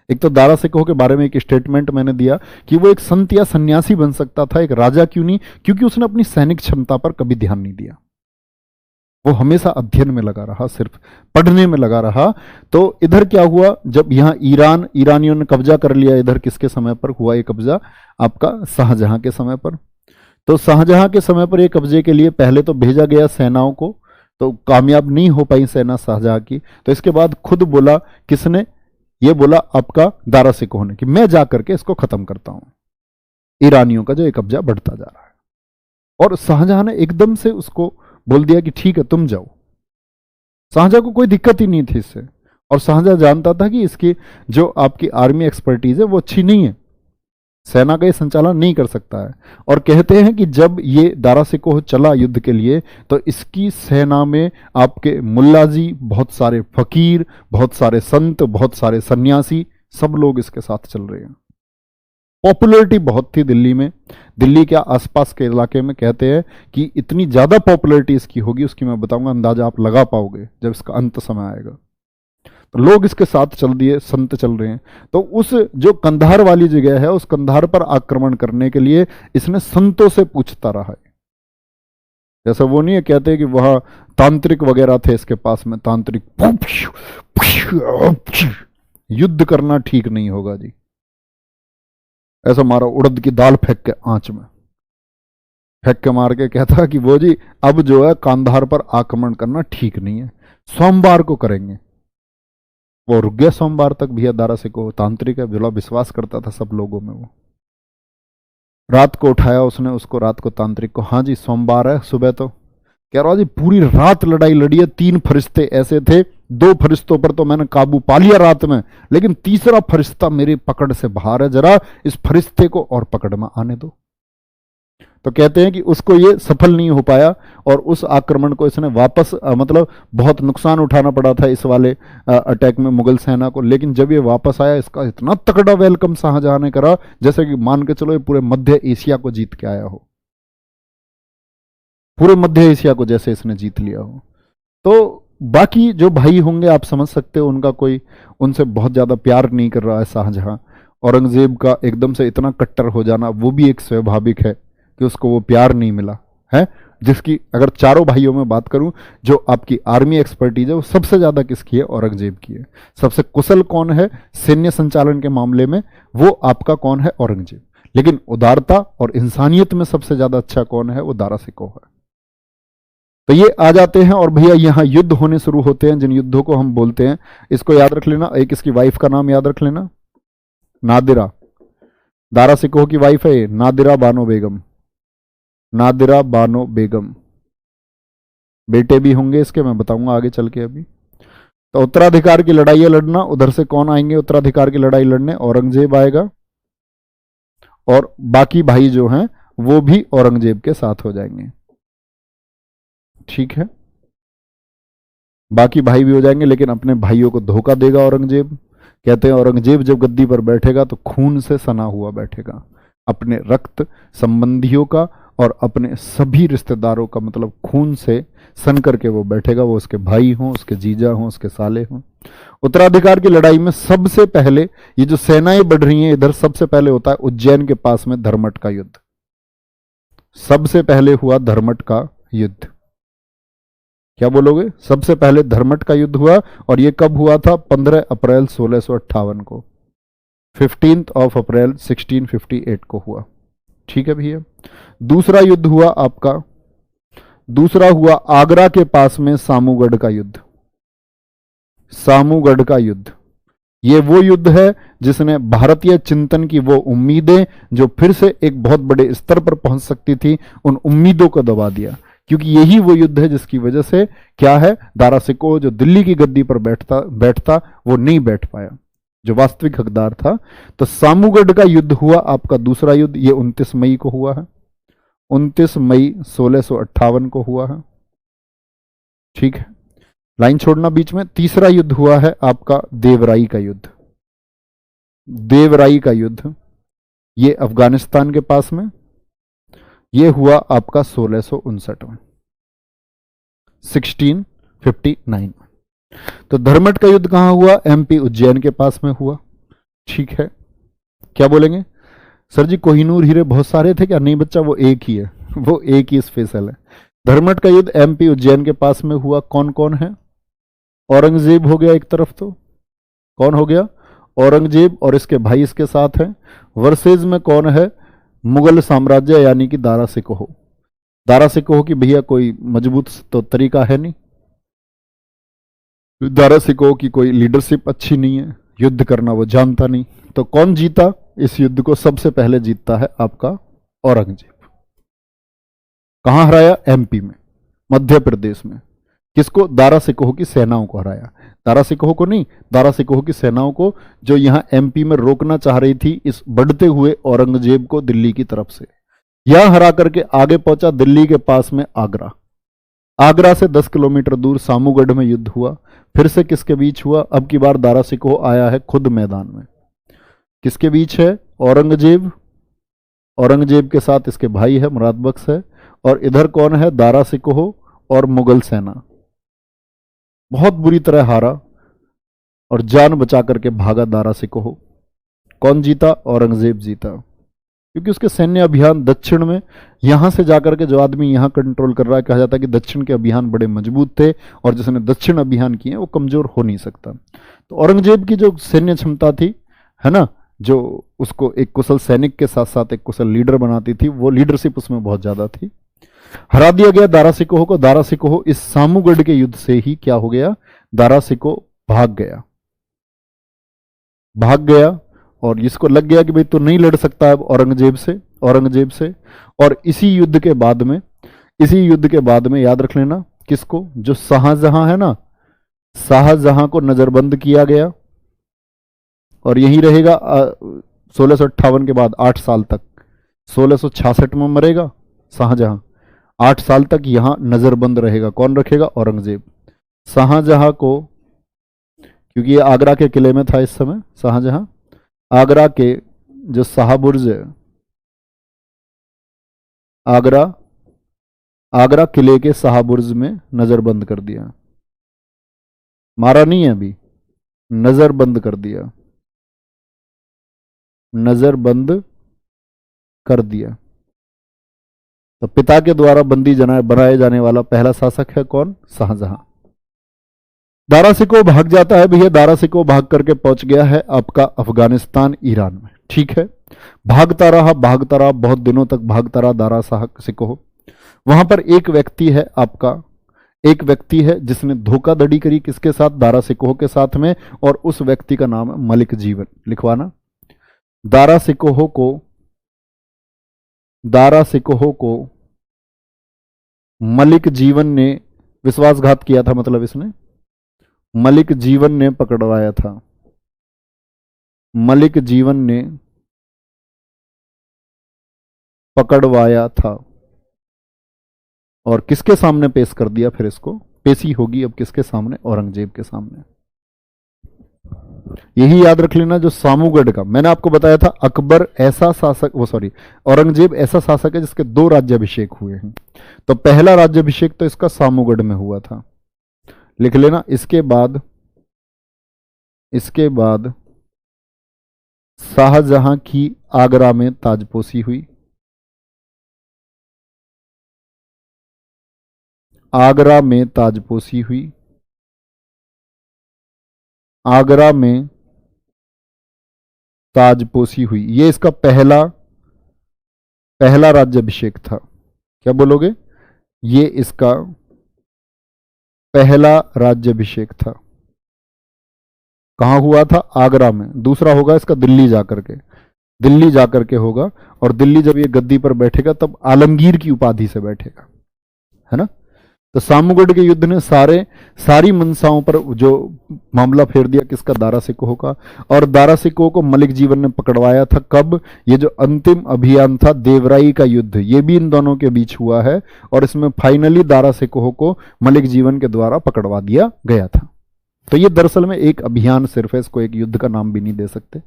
एक तो दारा सिकोह के बारे में एक स्टेटमेंट मैंने दिया कि वो एक संत या सन्यासी बन सकता था, एक राजा क्यों नहीं? क्योंकि उसने अपनी सैनिक क्षमता पर कभी ध्यान नहीं दिया। वो हमेशा अध्ययन में लगा रहा, सिर्फ पढ़ने में लगा रहा। तो इधर क्या हुआ, जब यहां ईरानियों ने कब्जा कर लिया, इधर किसके समय पर हुआ ये कब्जा? आपका शाहजहां के समय पर। तो शाहजहां के समय पर ये कब्जे के लिए पहले तो भेजा गया सेनाओं को, तो कामयाब नहीं हो पाई सेना शाहजहां की। तो इसके बाद खुद बोला, किसने ये बोला? आपका दारा सिकोह ने, कि मैं जाकर के इसको खत्म करता हूं, ईरानियों का जो ये कब्जा बढ़ता जा रहा है। और शाहजहां ने एकदम से उसको बोल दिया कि ठीक है तुम जाओ। शाहजहां को कोई दिक्कत ही नहीं थी इससे, और शाहजहां जानता था कि इसकी जो आपकी आर्मी एक्सपर्टीज है वो अच्छी नहीं है, सेना का ये संचालन नहीं कर सकता है। और कहते हैं कि जब ये दारा सिकोह चला युद्ध के लिए, तो इसकी सेना में आपके मुल्लाजी, बहुत सारे फकीर, बहुत सारे संत, बहुत सारे सन्यासी, सब लोग इसके साथ चल रहे हैं। पॉपुलैरिटी बहुत थी दिल्ली में, दिल्ली के आसपास के इलाके में। कहते हैं कि इतनी ज्यादा पॉपुलैरिटी इसकी होगी, उसकी मैं बताऊंगा, अंदाजा आप लगा पाओगे जब इसका अंत समय आएगा। तो लोग इसके साथ चल दिए, संत चल रहे हैं। तो उस जो कंधार वाली जगह है, उस कंधार पर आक्रमण करने के लिए इसने संतों से पूछता रहा है। जैसा वो नहीं है, कहते हैं कि वहां तांत्रिक वगैरह थे इसके पास में, तांत्रिक। युद्ध करना ठीक नहीं होगा जी, ऐसा मारा, उड़द की दाल फेंक के आंच में फेंक के मार के कहता कि वो जी अब जो है कांधार पर आक्रमण करना ठीक नहीं है, सोमवार को करेंगे। वो रुक गया सोमवार तक। भैया दारा सिकोह तांत्रिक है, बड़ा विश्वास करता था सब लोगों में। वो रात को उठाया उसने उसको, रात को तांत्रिक को, हाँ जी सोमवार है सुबह। तो कह रहा जी पूरी रात लड़ाई लड़ी है, 3 फरिश्ते ऐसे थे, 2 फरिश्तों पर तो मैंने काबू पा लिया रात में, लेकिन तीसरा फरिश्ता मेरी पकड़ से बाहर है, जरा इस फरिश्ते को और पकड़ में आने दो। तो कहते हैं कि उसको ये सफल नहीं हो पाया, और उस आक्रमण को इसने वापस मतलब बहुत नुकसान उठाना पड़ा था इस वाले अटैक में मुगल सेना को। लेकिन जब ये वापस आया, इसका इतना तगड़ा वेलकम शाहजहां ने करा, जैसे कि मान के चलो ये पूरे मध्य एशिया को जीत के आया हो, पूरे मध्य एशिया को जैसे इसने जीत लिया हो। तो बाकी जो भाई होंगे आप समझ सकते हो, उनका कोई उनसे बहुत ज्यादा प्यार नहीं कर रहा है शाहजहां। औरंगजेब का एकदम से इतना कट्टर हो जाना, वो भी एक स्वाभाविक है कि उसको वो प्यार नहीं मिला है। जिसकी अगर चारों भाइयों में बात करूं, जो आपकी आर्मी एक्सपर्टीज है वो सबसे ज्यादा किसकी है? औरंगजेब की है। सबसे कुशल कौन है सैन्य संचालन के मामले में? वो आपका कौन है? औरंगजेब। लेकिन उदारता और इंसानियत में सबसे ज्यादा अच्छा कौन है? वो दारा सिकोह है। तो ये आ जाते हैं और भैया यहाँ युद्ध होने शुरू होते हैं, जिन युद्धों को हम बोलते हैं, इसको याद रख लेना। एक इसकी वाइफ का नाम याद रख लेना, नादिरा। दारा सिकोह की वाइफ है नादिरा बानो बेगम, नादिरा बानो बेगम। बेटे भी होंगे इसके, मैं बताऊंगा आगे चल के अभी। तो उत्तराधिकार की लड़ाइयां लड़ना, उधर से कौन आएंगे उत्तराधिकार की लड़ाई लड़ने? औरंगजेब आएगा, और बाकी भाई जो हैं वो भी औरंगजेब के साथ हो जाएंगे। ठीक है, बाकी भाई भी हो जाएंगे, लेकिन अपने भाइयों को धोखा देगा औरंगजेब। कहते हैं औरंगजेब जब गद्दी पर बैठेगा तो खून से सना हुआ बैठेगा, अपने रक्त संबंधियों का और अपने सभी रिश्तेदारों का, मतलब खून से सन करके वो बैठेगा, वो उसके भाई हों, उसके जीजा हों, उसके साले हों। उत्तराधिकार की लड़ाई में सबसे पहले ये जो सेनाएं बढ़ रही हैं इधर, सबसे पहले होता है उज्जैन के पास में धर्मट का युद्ध। सबसे पहले हुआ धर्मट का युद्ध। क्या बोलोगे? सबसे पहले धर्मट का युद्ध हुआ, और ये कब हुआ था? 15 अप्रैल 1658 को, 15 अप्रैल 1658 को हुआ। ठीक है भैया। दूसरा युद्ध हुआ आपका, दूसरा हुआ आगरा के पास में सामूगढ़ का युद्ध। सामूगढ़ का युद्ध, ये वो युद्ध है जिसने भारतीय चिंतन की वो उम्मीदें जो फिर से एक बहुत बड़े स्तर पर पहुंच सकती थी, उन उम्मीदों को दबा दिया। क्योंकि यही वो युद्ध है जिसकी वजह से क्या है, दारा सिकोह जो दिल्ली की गद्दी पर बैठता वो नहीं बैठ पाया, जो वास्तविक हकदार था। तो सामूगढ़ का युद्ध हुआ आपका दूसरा युद्ध, ये 29 मई को हुआ है, 29 मई 1658 को हुआ है। ठीक है, लाइन छोड़ना बीच में। तीसरा युद्ध हुआ है आपका देवराई का युद्ध। देवराई का युद्ध ये अफगानिस्तान के पास में, ये हुआ आपका 1659 में, 1659। तो धर्मट का युद्ध कहां हुआ? एमपी उज्जैन के पास में हुआ। ठीक है, क्या बोलेंगे सर जी कोहिनूर हीरे बहुत सारे थे क्या? नहीं बच्चा, वो एक ही है, वो एक ही स्पेशल है। धर्मट का युद्ध एमपी उज्जैन के पास में हुआ। कौन कौन है? औरंगजेब हो गया एक तरफ, तो कौन हो गया? औरंगजेब और इसके भाई इसके साथ हैं। वर्सेज में कौन है? मुगल साम्राज्य, यानी कि दारा सिकोह। दारा सिकोह की भैया कोई मजबूत तो तरीका है नहीं, दारा सिकोह की कोई लीडरशिप अच्छी नहीं है, युद्ध करना वो जानता नहीं। तो कौन जीता इस युद्ध को? सबसे पहले जीतता है आपका औरंगजेब। कहां हराया? एमपी में, मध्य प्रदेश में। किसको? दारा सिकोह की सेनाओं को हराया। दारा सिकोह को नहीं, दारा सिकोह की सेनाओं को, जो यहां एमपी में रोकना चाह रही थी इस बढ़ते हुए औरंगजेब को दिल्ली की तरफ से। यहां हरा करके आगे पहुंचा दिल्ली के पास में आगरा। आगरा से 10 किलोमीटर दूर सामूगढ़ में युद्ध हुआ। फिर से किसके बीच हुआ? अब की बार दारा सिकोह आया है खुद मैदान में। किसके बीच है? औरंगजेब, औरंगजेब के साथ इसके भाई है मुराद बख्श है, और इधर कौन है? दारा सिकोह और मुगल सेना। बहुत बुरी तरह हारा और जान बचा करके भागा दारा सिकोह। कौन जीता? औरंगजेब जीता, क्योंकि उसके सैन्य अभियान दक्षिण में, यहां से जाकर के जो आदमी यहां कंट्रोल कर रहा है, कहा जाता है कि दक्षिण के अभियान बड़े मजबूत थे और जिसने दक्षिण अभियान किए वो कमजोर हो नहीं सकता। तो औरंगजेब की जो सैन्य क्षमता थी, है ना, जो उसको एक कुशल सैनिक के साथ साथ एक कुशल लीडर बनाती थी, वो लीडरशिप उसमें बहुत ज्यादा थी। हरा दिया गया दारा सिकोह को। दारा सिकोह इस सामूगढ़ के युद्ध से ही क्या हो गया? दारा सिकोह भाग गया, भाग गया, और इसको लग गया कि भाई तो नहीं लड़ सकता अब औरंगजेब से। और इसी युद्ध के बाद में, इसी युद्ध के बाद में याद रख लेना किसको? जो शाहजहां है ना, शाहजहां को नजरबंद किया गया, और यही रहेगा 1658 के बाद 8 साल तक। 1666 में मरेगा शाहजहां, 8 साल तक यहां नजरबंद रहेगा। कौन रखेगा? औरंगजेब। शाहजहां को, क्योंकि ये आगरा के किले में था इस समय, शाहजहां आगरा के जो शाहबुर्ज, आगरा किले के शाहबुर्ज में नजरबंद कर दिया। मारा नहीं है अभी, नजरबंद कर दिया, नजरबंद कर दिया। तो पिता के द्वारा बंदी बनाए जाने वाला पहला शासक है कौन? शाहजहां। दारा सिकोह भाग जाता है भैया। दारा सिकोह भाग करके पहुंच गया है आपका अफगानिस्तान, ईरान में। ठीक है, भागता रहा बहुत दिनों तक भागता रहा दारा सिकोह। वहां पर एक व्यक्ति है आपका एक व्यक्ति है जिसने धोखाधड़ी करी, किसके साथ? दारा सिकोह के साथ में, और उस व्यक्ति का नाम है मलिक जीवन। लिखवाना, दारा सिकोह को मलिक जीवन ने विश्वासघात किया था, मतलब इसने मलिक जीवन ने पकड़वाया था। मलिक जीवन ने पकड़वाया था और किसके सामने पेश कर दिया? फिर इसको पेशी होगी अब किसके सामने? औरंगजेब के सामने। यही याद रख लेना, जो सामूगढ़ का मैंने आपको बताया था, अकबर ऐसा शासक, औरंगजेब ऐसा शासक है जिसके 2 राज्याभिषेक हुए हैं। तो पहला राज्याभिषेक तो इसका सामूगढ़ में हुआ था, लिख लेना। इसके बाद शाहजहां की आगरा में ताजपोशी हुई। आगरा में ताजपोशी हुई। आगरा में ताजपोशी हुई। ये इसका पहला राज्याभिषेक था। क्या बोलोगे? ये इसका पहला राज्याभिषेक था। कहां हुआ था? आगरा में। दूसरा होगा इसका दिल्ली जाकर के होगा, और दिल्ली जब ये गद्दी पर बैठेगा तब आलमगीर की उपाधि से बैठेगा, है ना। तो सामूगढ़ के युद्ध ने सारी मनसाओं पर जो मामला फेर दिया, किसका? दारा सिकोह का। और दारा सिकोह को मलिक जीवन ने पकड़वाया था। कब? ये जो अंतिम अभियान था देवराई का युद्ध, ये भी इन दोनों के बीच हुआ है, और इसमें फाइनली दारा सिकोह को मलिक जीवन के द्वारा पकड़वा दिया गया था। तो ये दरअसल में एक अभियान सिर्फ है, इसको एक युद्ध का नाम भी नहीं दे सकते,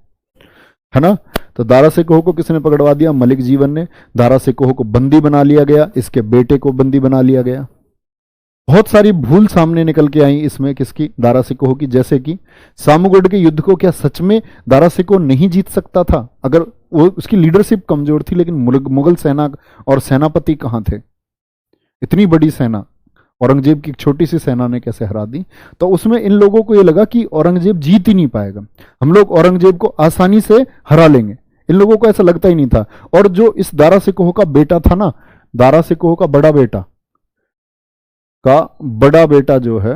है ना। तो दारा सिकोह को किसने पकड़वा दिया? मलिक जीवन ने। दारा सिकोह को बंदी बना लिया गया, इसके बेटे को बंदी बना लिया गया। बहुत सारी भूल सामने निकल के आई इसमें, किसकी? दारा सिकोह की। जैसे कि सामूगढ़ के युद्ध को क्या सच में दारा सिकोह नहीं जीत सकता था? अगर वो, उसकी लीडरशिप कमजोर थी, लेकिन मुगल सेना और सेनापति कहां थे? इतनी बड़ी सेना औरंगजेब की छोटी सी सेना ने कैसे हरा दी? तो उसमें इन लोगों को ये लगा कि औरंगजेब जीत ही नहीं पाएगा, हम लोग औरंगजेब को आसानी से हरा लेंगे। इन लोगों को ऐसा लगता ही नहीं था। और जो इस दारा सिकोह का बेटा था ना, दारा सिकोह का बड़ा बेटा जो है,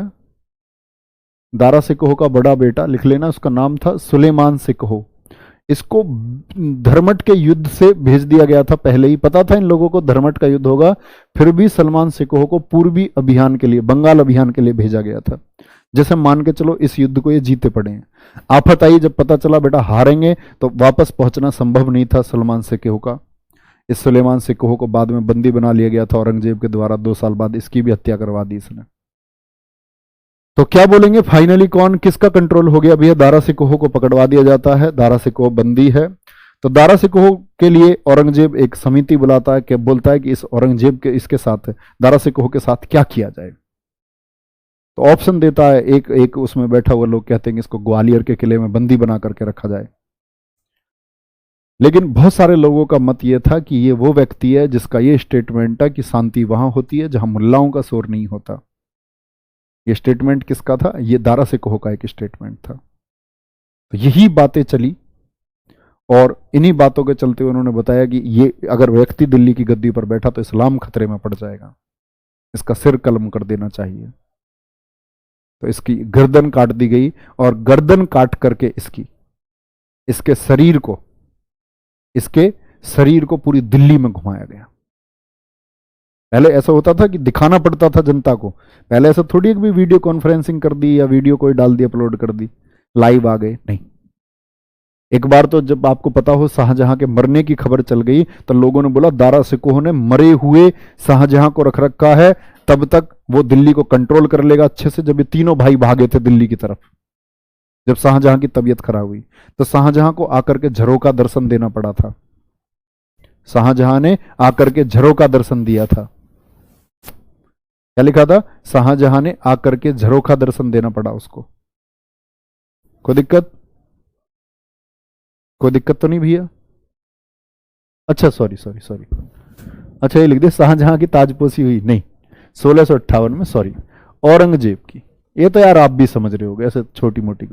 दारा सिकोह का बड़ा बेटा, लिख लेना, उसका नाम था सुलेमान सिकोह। इसको धर्मट के युद्ध से भेज दिया गया था। पहले ही पता था इन लोगों को धर्मट का युद्ध होगा, फिर भी सलमान सिकोह को पूर्वी अभियान के लिए, बंगाल अभियान के लिए भेजा गया था। जैसे मान के चलो इस युद्ध को ये जीते पड़े हैं, आफत आई, जब पता चला बेटा हारेंगे, तो वापस पहुंचना संभव नहीं था सलमान सिकोह का। इस सुलेमान सिकोह को बाद में बंदी बना लिया गया था औरंगजेब के द्वारा। 2 साल बाद इसकी भी हत्या करवा दी इसने। तो क्या बोलेंगे फाइनली, कौन किसका कंट्रोल हो गया? भैया दारा सिकोह को पकड़वा दिया जाता है, दारा सिकोह बंदी है। तो दारा सिकोह के लिए औरंगजेब एक समिति बुलाता है, कि बोलता है कि इस औरंगजेब के इसके साथ, दारा सिकोह के साथ क्या किया जाए। तो ऑप्शन देता है, एक उसमें बैठा हुआ लोग कहते हैं कि इसको ग्वालियर के किले में बंदी बना करके रखा जाए। लेकिन बहुत सारे लोगों का मत यह था कि ये वो व्यक्ति है जिसका ये स्टेटमेंट था कि शांति वहां होती है जहां मुल्लाओं का शोर नहीं होता। ये स्टेटमेंट किसका था? ये दारा सिकोह का एक स्टेटमेंट था। तो यही बातें चली, और इन्हीं बातों के चलते उन्होंने बताया कि ये अगर व्यक्ति दिल्ली की गद्दी पर बैठा तो इस्लाम खतरे में पड़ जाएगा, इसका सिर कलम कर देना चाहिए। तो इसकी गर्दन काट दी गई, और गर्दन काट करके इसके शरीर को पूरी दिल्ली में घुमाया गया। पहले ऐसा होता था कि दिखाना पड़ता था जनता को। पहले ऐसा थोड़ी एक भी वीडियो कॉन्फ्रेंसिंग कर दी या वीडियो कोई डाल दी, अपलोड कर दी, लाइव आ गए, नहीं। एक बार तो जब आपको पता हो शाहजहां के मरने की खबर चल गई, तो लोगों ने बोला दारा सिकोह ने मरे हुए शाहजहां को रख रखा है, तब तक वो दिल्ली को कंट्रोल कर लेगा अच्छे से। जब ये तीनों भाई भागे थे दिल्ली की तरफ, जब शाहजहां की तबीयत खराब हुई, तो शाहजहां को आकर के झरोखा दर्शन देना पड़ा था। शाहजहां ने आकर के झरोखा दर्शन दिया था। क्या लिखा था? शाहजहां ने आकर के झरोखा दर्शन देना पड़ा उसको। कोई दिक्कत तो नहीं भैया? अच्छा सॉरी, अच्छा ये लिख दे, शाहजहां की ताजपोशी हुई नहीं 1658 में, सॉरी, औरंगजेब की। ये तो यार आप भी समझ रहे होगे, ऐसे छोटी मोटी,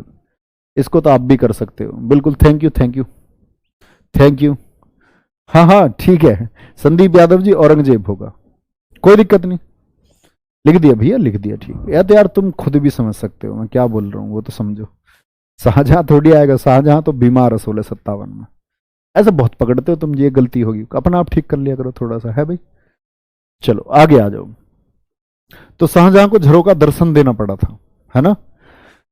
इसको तो आप भी कर सकते हो। बिल्कुल, थैंक यू। हाँ ठीक है, संदीप यादव जी औरंगजेब होगा, कोई दिक्कत नहीं। लिख दिया भैया, लिख दिया, ठीक। या तो यार तुम खुद भी समझ सकते हो मैं क्या बोल रहा हूँ, वो तो समझो। शाहजहां थोड़ी आएगा, शाहजहां तो बीमार है 1657 में। ऐसे बहुत पकड़ते हो तुम, ये गलती होगी, अपना आप ठीक कर लिया करो थोड़ा सा, है भाई। चलो आगे आ जाओ। तो शाहजहां को झरों का दर्शन देना पड़ा था, है ना।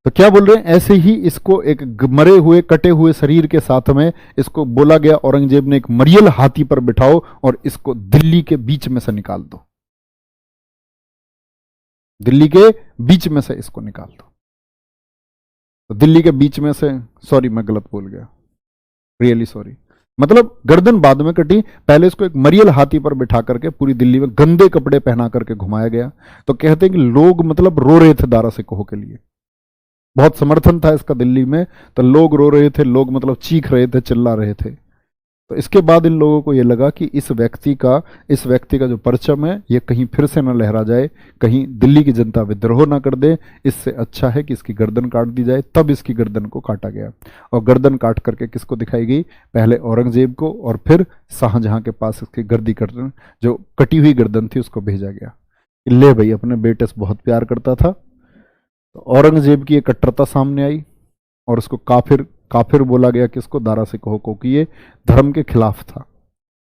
तो क्या बोल रहे हैं, ऐसे ही इसको एक मरे हुए कटे हुए शरीर के साथ में इसको बोला गया, औरंगजेब ने, एक मरियल हाथी पर बिठाओ और इसको दिल्ली के बीच में से निकाल दो, दिल्ली के बीच में से इसको निकाल दो। तो दिल्ली के बीच में से, सॉरी मैं गलत बोल गया, रियली सॉरी, मतलब गर्दन बाद में कटी, पहले इसको एक मरियल हाथी पर बिठा करके पूरी दिल्ली में गंदे कपड़े पहना करके घुमाया गया। तो कहते हैं कि लोग मतलब रो रहे थे दारा सिकोह के लिए, बहुत समर्थन था इसका दिल्ली में, तो लोग रो रहे थे, लोग मतलब चीख रहे थे, चिल्ला रहे थे। तो इसके बाद इन लोगों को ये लगा कि इस व्यक्ति का जो परचम है ये कहीं फिर से न लहरा जाए, कहीं दिल्ली की जनता विद्रोह ना कर दे, इससे अच्छा है कि इसकी गर्दन काट दी जाए। तब इसकी गर्दन को काटा गया, और गर्दन काट करके किसको दिखाई गई, पहले औरंगजेब को, और फिर शाहजहां के पास इसकी गर्दन, जो कटी हुई गर्दन थी, उसको भेजा गया। ले भाई, अपने बेटे से बहुत प्यार करता था। तो औरंगजेब की एक कट्टरता सामने आई और उसको काफिर बोला गया, किसको, दारा सिकोह को, कि ये धर्म के खिलाफ था।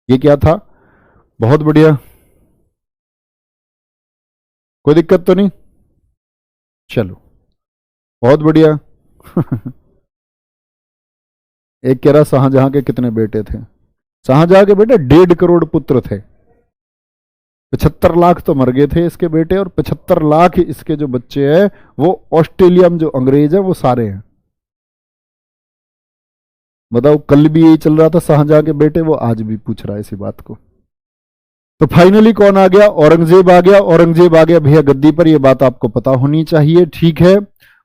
ये क्या था, बहुत बढ़िया, कोई दिक्कत तो नहीं, चलो बहुत बढ़िया। एक कह रहा शाहजहां के कितने बेटे थे, शाहजहां के बेटे 1.5 करोड़ पुत्र थे, 75 लाख तो मर गए थे इसके बेटे, और 75 लाख इसके जो बच्चे हैं वो ऑस्ट्रेलिया में जो अंग्रेज है वो सारे हैं। बताओ, कल भी यही चल रहा था शाहजहां के बेटे, वो आज भी पूछ रहा है इसी बात को। तो फाइनली कौन आ गया, औरंगजेब आ गया। औरंगजेब आ गया भैया गद्दी पर, यह बात आपको पता होनी चाहिए, ठीक है।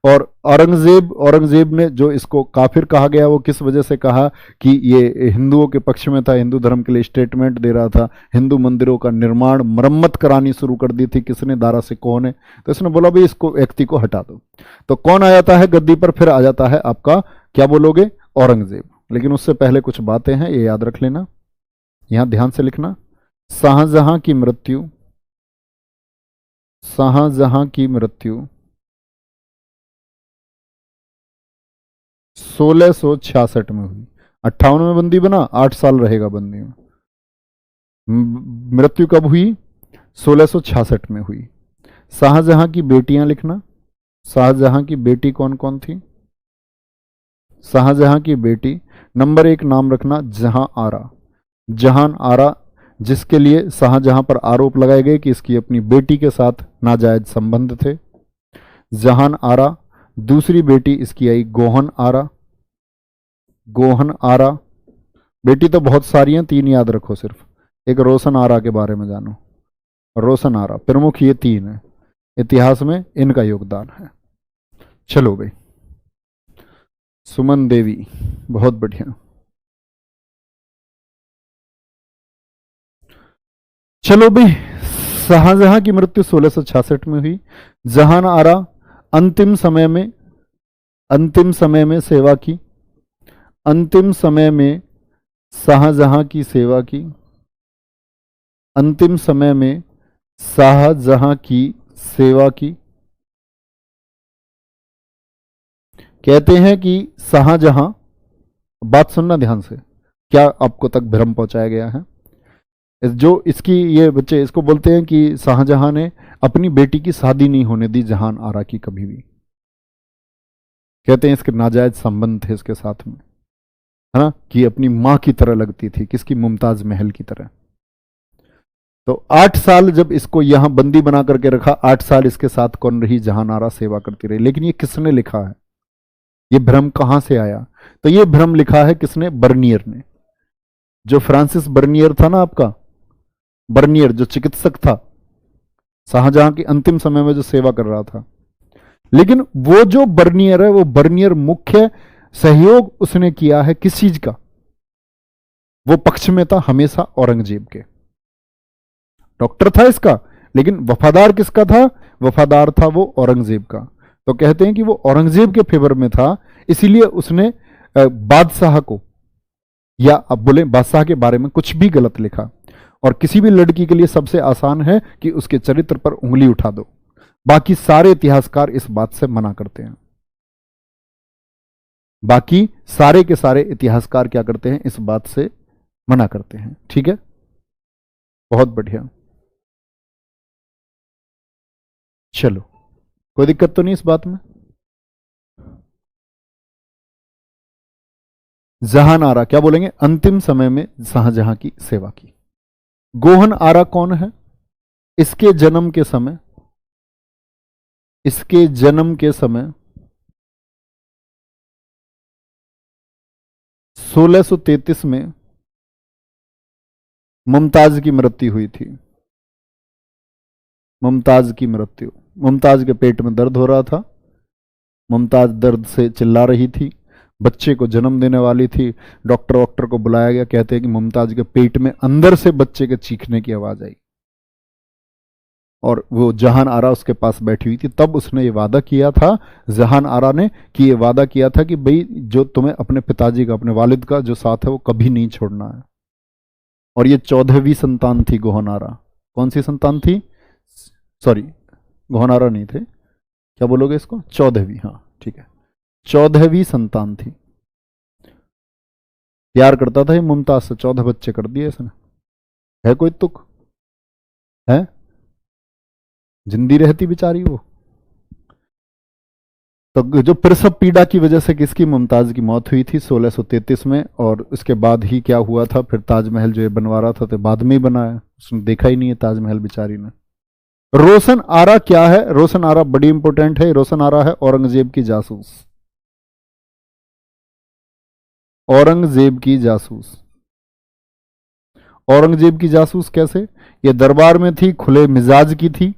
और औरंगजेब ने जो इसको काफिर कहा गया, वो किस वजह से कहा, कि ये हिंदुओं के पक्ष में था, हिंदू धर्म के लिए स्टेटमेंट दे रहा था, हिंदू मंदिरों का निर्माण मरम्मत करानी शुरू कर दी थी, किसने, दारा सिकोह ने। तो इसने बोला भाई इसको व्यक्ति को हटा दो। तो कौन आ जाता है गद्दी पर, फिर आ जाता है आपका, क्या बोलोगे, औरंगजेब। लेकिन उससे पहले कुछ बातें हैं, ये याद रख लेना, यहां ध्यान से लिखना। शाहजहां की मृत्यु 1666 में हुई। 58 में बंदी बना, 8 साल रहेगा बंदी में। मृत्यु कब हुई, 1666 में हुई। शाहजहां की बेटियां लिखना, शाहजहां की बेटी कौन कौन थी, शाहजहां की बेटी, नंबर 1 नाम रखना, जहां आरा, जहान आरा, जिसके लिए शाहजहां पर आरोप लगाए गए कि इसकी अपनी बेटी के साथ नाजायज संबंध थे, जहान आरा। दूसरी बेटी इसकी आई गोहन आरा, गोहन आरा। बेटी तो बहुत सारी हैं, 3 याद रखो सिर्फ। एक रोशन आरा के बारे में जानो, रोशन आरा, प्रमुख ये 3 है, इतिहास में इनका योगदान है। चलो भाई, सुमन देवी, बहुत बढ़िया। चलो भाई, शाहजहां की मृत्यु 1666 में हुई। जहान आरा अंतिम समय में सेवा की, अंतिम समय में शाहजहां की सेवा की, अंतिम समय में शाहजहां की सेवा की। कहते हैं कि शाहजहां, बात सुनना ध्यान से, क्या आपको तक भ्रम पहुंचाया गया है। जो इसकी ये बच्चे इसको बोलते हैं कि शाहजहां ने अपनी बेटी की शादी नहीं होने दी जहान आरा की कभी भी। कहते हैं इसके नाजायज संबंध थे इसके साथ में, है ना, कि अपनी मां की तरह लगती थी, किसकी, मुमताज महल की तरह। तो 8 साल जब इसको यहां बंदी बना करके रखा, 8 साल इसके साथ कौन रही, जहान आरा सेवा करती रही। लेकिन ये किसने लिखा है, ये भ्रम कहां से आया, तो ये भ्रम लिखा है किसने, बर्नियर ने। जो फ्रांसिस बर्नियर था ना आपका, बर्नियर जो चिकित्सक था, शाहजहां की अंतिम समय में जो सेवा कर रहा था। लेकिन वो जो बर्नियर है, वो बर्नियर मुख्य सहयोग उसने किया है किस चीज का, वो पक्ष में था हमेशा औरंगजेब के। डॉक्टर था इसका, लेकिन वफादार किसका था, वफादार था वो औरंगजेब का। तो कहते हैं कि वो औरंगजेब के फेवर में था, इसीलिए उसने बादशाह को, या अब बोले बादशाह के बारे में कुछ भी गलत लिखा। और किसी भी लड़की के लिए सबसे आसान है कि उसके चरित्र पर उंगली उठा दो। बाकी सारे इतिहासकार इस बात से मना करते हैं। बाकी सारे के सारे इतिहासकार क्या करते हैं, इस बात से मना करते हैं। ठीक है, बहुत बढ़िया। चलो, कोई दिक्कत तो नहीं इस बात में। जहान आरा क्या बोलेंगे, अंतिम समय में शाहजहां की सेवा की। गोहन आरा कौन है, इसके जन्म के समय, इसके जन्म के समय 1633 में मुमताज की मृत्यु हुई थी। मुमताज की मृत्यु, मुमताज के पेट में दर्द हो रहा था, मुमताज दर्द से चिल्ला रही थी, बच्चे को जन्म देने वाली थी। डॉक्टर को बुलाया गया, कहते हैं कि मुमताज के पेट में अंदर से बच्चे के चीखने की आवाज आई और वो जहान आरा उसके पास बैठी हुई थी। तब उसने ये वादा किया था, जहान आरा ने, कि ये वादा किया था कि भाई जो तुम्हें अपने पिताजी का, अपने वालिद का जो साथ है वो कभी नहीं छोड़ना है। और ये 14वीं संतान थी गोहन आरा। कौन सी संतान थी, सॉरी गोहन आरा नहीं थे, क्या बोलोगे इसको, 14वीं, हाँ ठीक है, 14वीं संतान थी। प्यार करता था ये मुमताज से, 14 बच्चे कर दिए इसने। है कोई तुक है, जिंदी रहती बेचारी वो। तो जो प्रसव पीड़ा की वजह से किसकी, मुमताज की मौत हुई थी 1633 में। और उसके बाद ही क्या हुआ था, फिर ताजमहल जो ये बनवा रहा था तो बाद में ही बनाया, उसने देखा ही नहीं है ताजमहल बेचारी ने। रोशन आरा क्या है, रोशन आरा बड़ी इंपॉर्टेंट है। रोशन आरा है औरंगजेब की जासूस, औरंगजेब की जासूस। औरंगजेब की जासूस कैसे, ये दरबार में थी, खुले मिजाज की थी,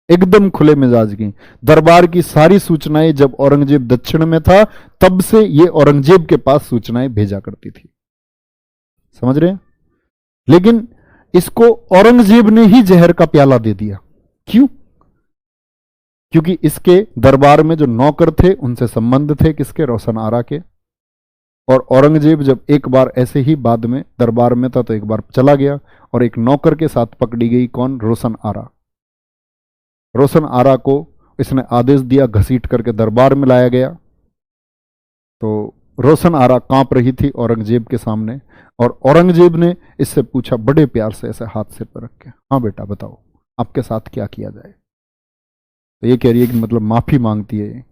एकदम खुले मिजाज की। दरबार की सारी सूचनाएं जब औरंगजेब दक्षिण में था तब से ये औरंगजेब के पास सूचनाएं भेजा करती थी, समझ रहे हैं। लेकिन इसको औरंगजेब ने ही जहर का प्याला दे दिया। क्यों, क्योंकि इसके दरबार में जो नौकर थे उनसे संबंध थे किसके, रोशन आरा के। और औरंगजेब जब एक बार ऐसे ही बाद में दरबार में था तो एक बार चला गया और एक नौकर के साथ पकड़ी गई, कौन, रोशन आरा। रोशन आरा को इसने आदेश दिया, घसीट करके दरबार में लाया गया। तो रोशन आरा कांप रही थी औरंगजेब के सामने और औरंगजेब ने इससे पूछा बड़े प्यार से, ऐसे हाथ से पर रख के, हाँ बेटा बताओ आपके साथ क्या किया जाए। तो ये कह रही है कि मतलब माफी मांगती है ये।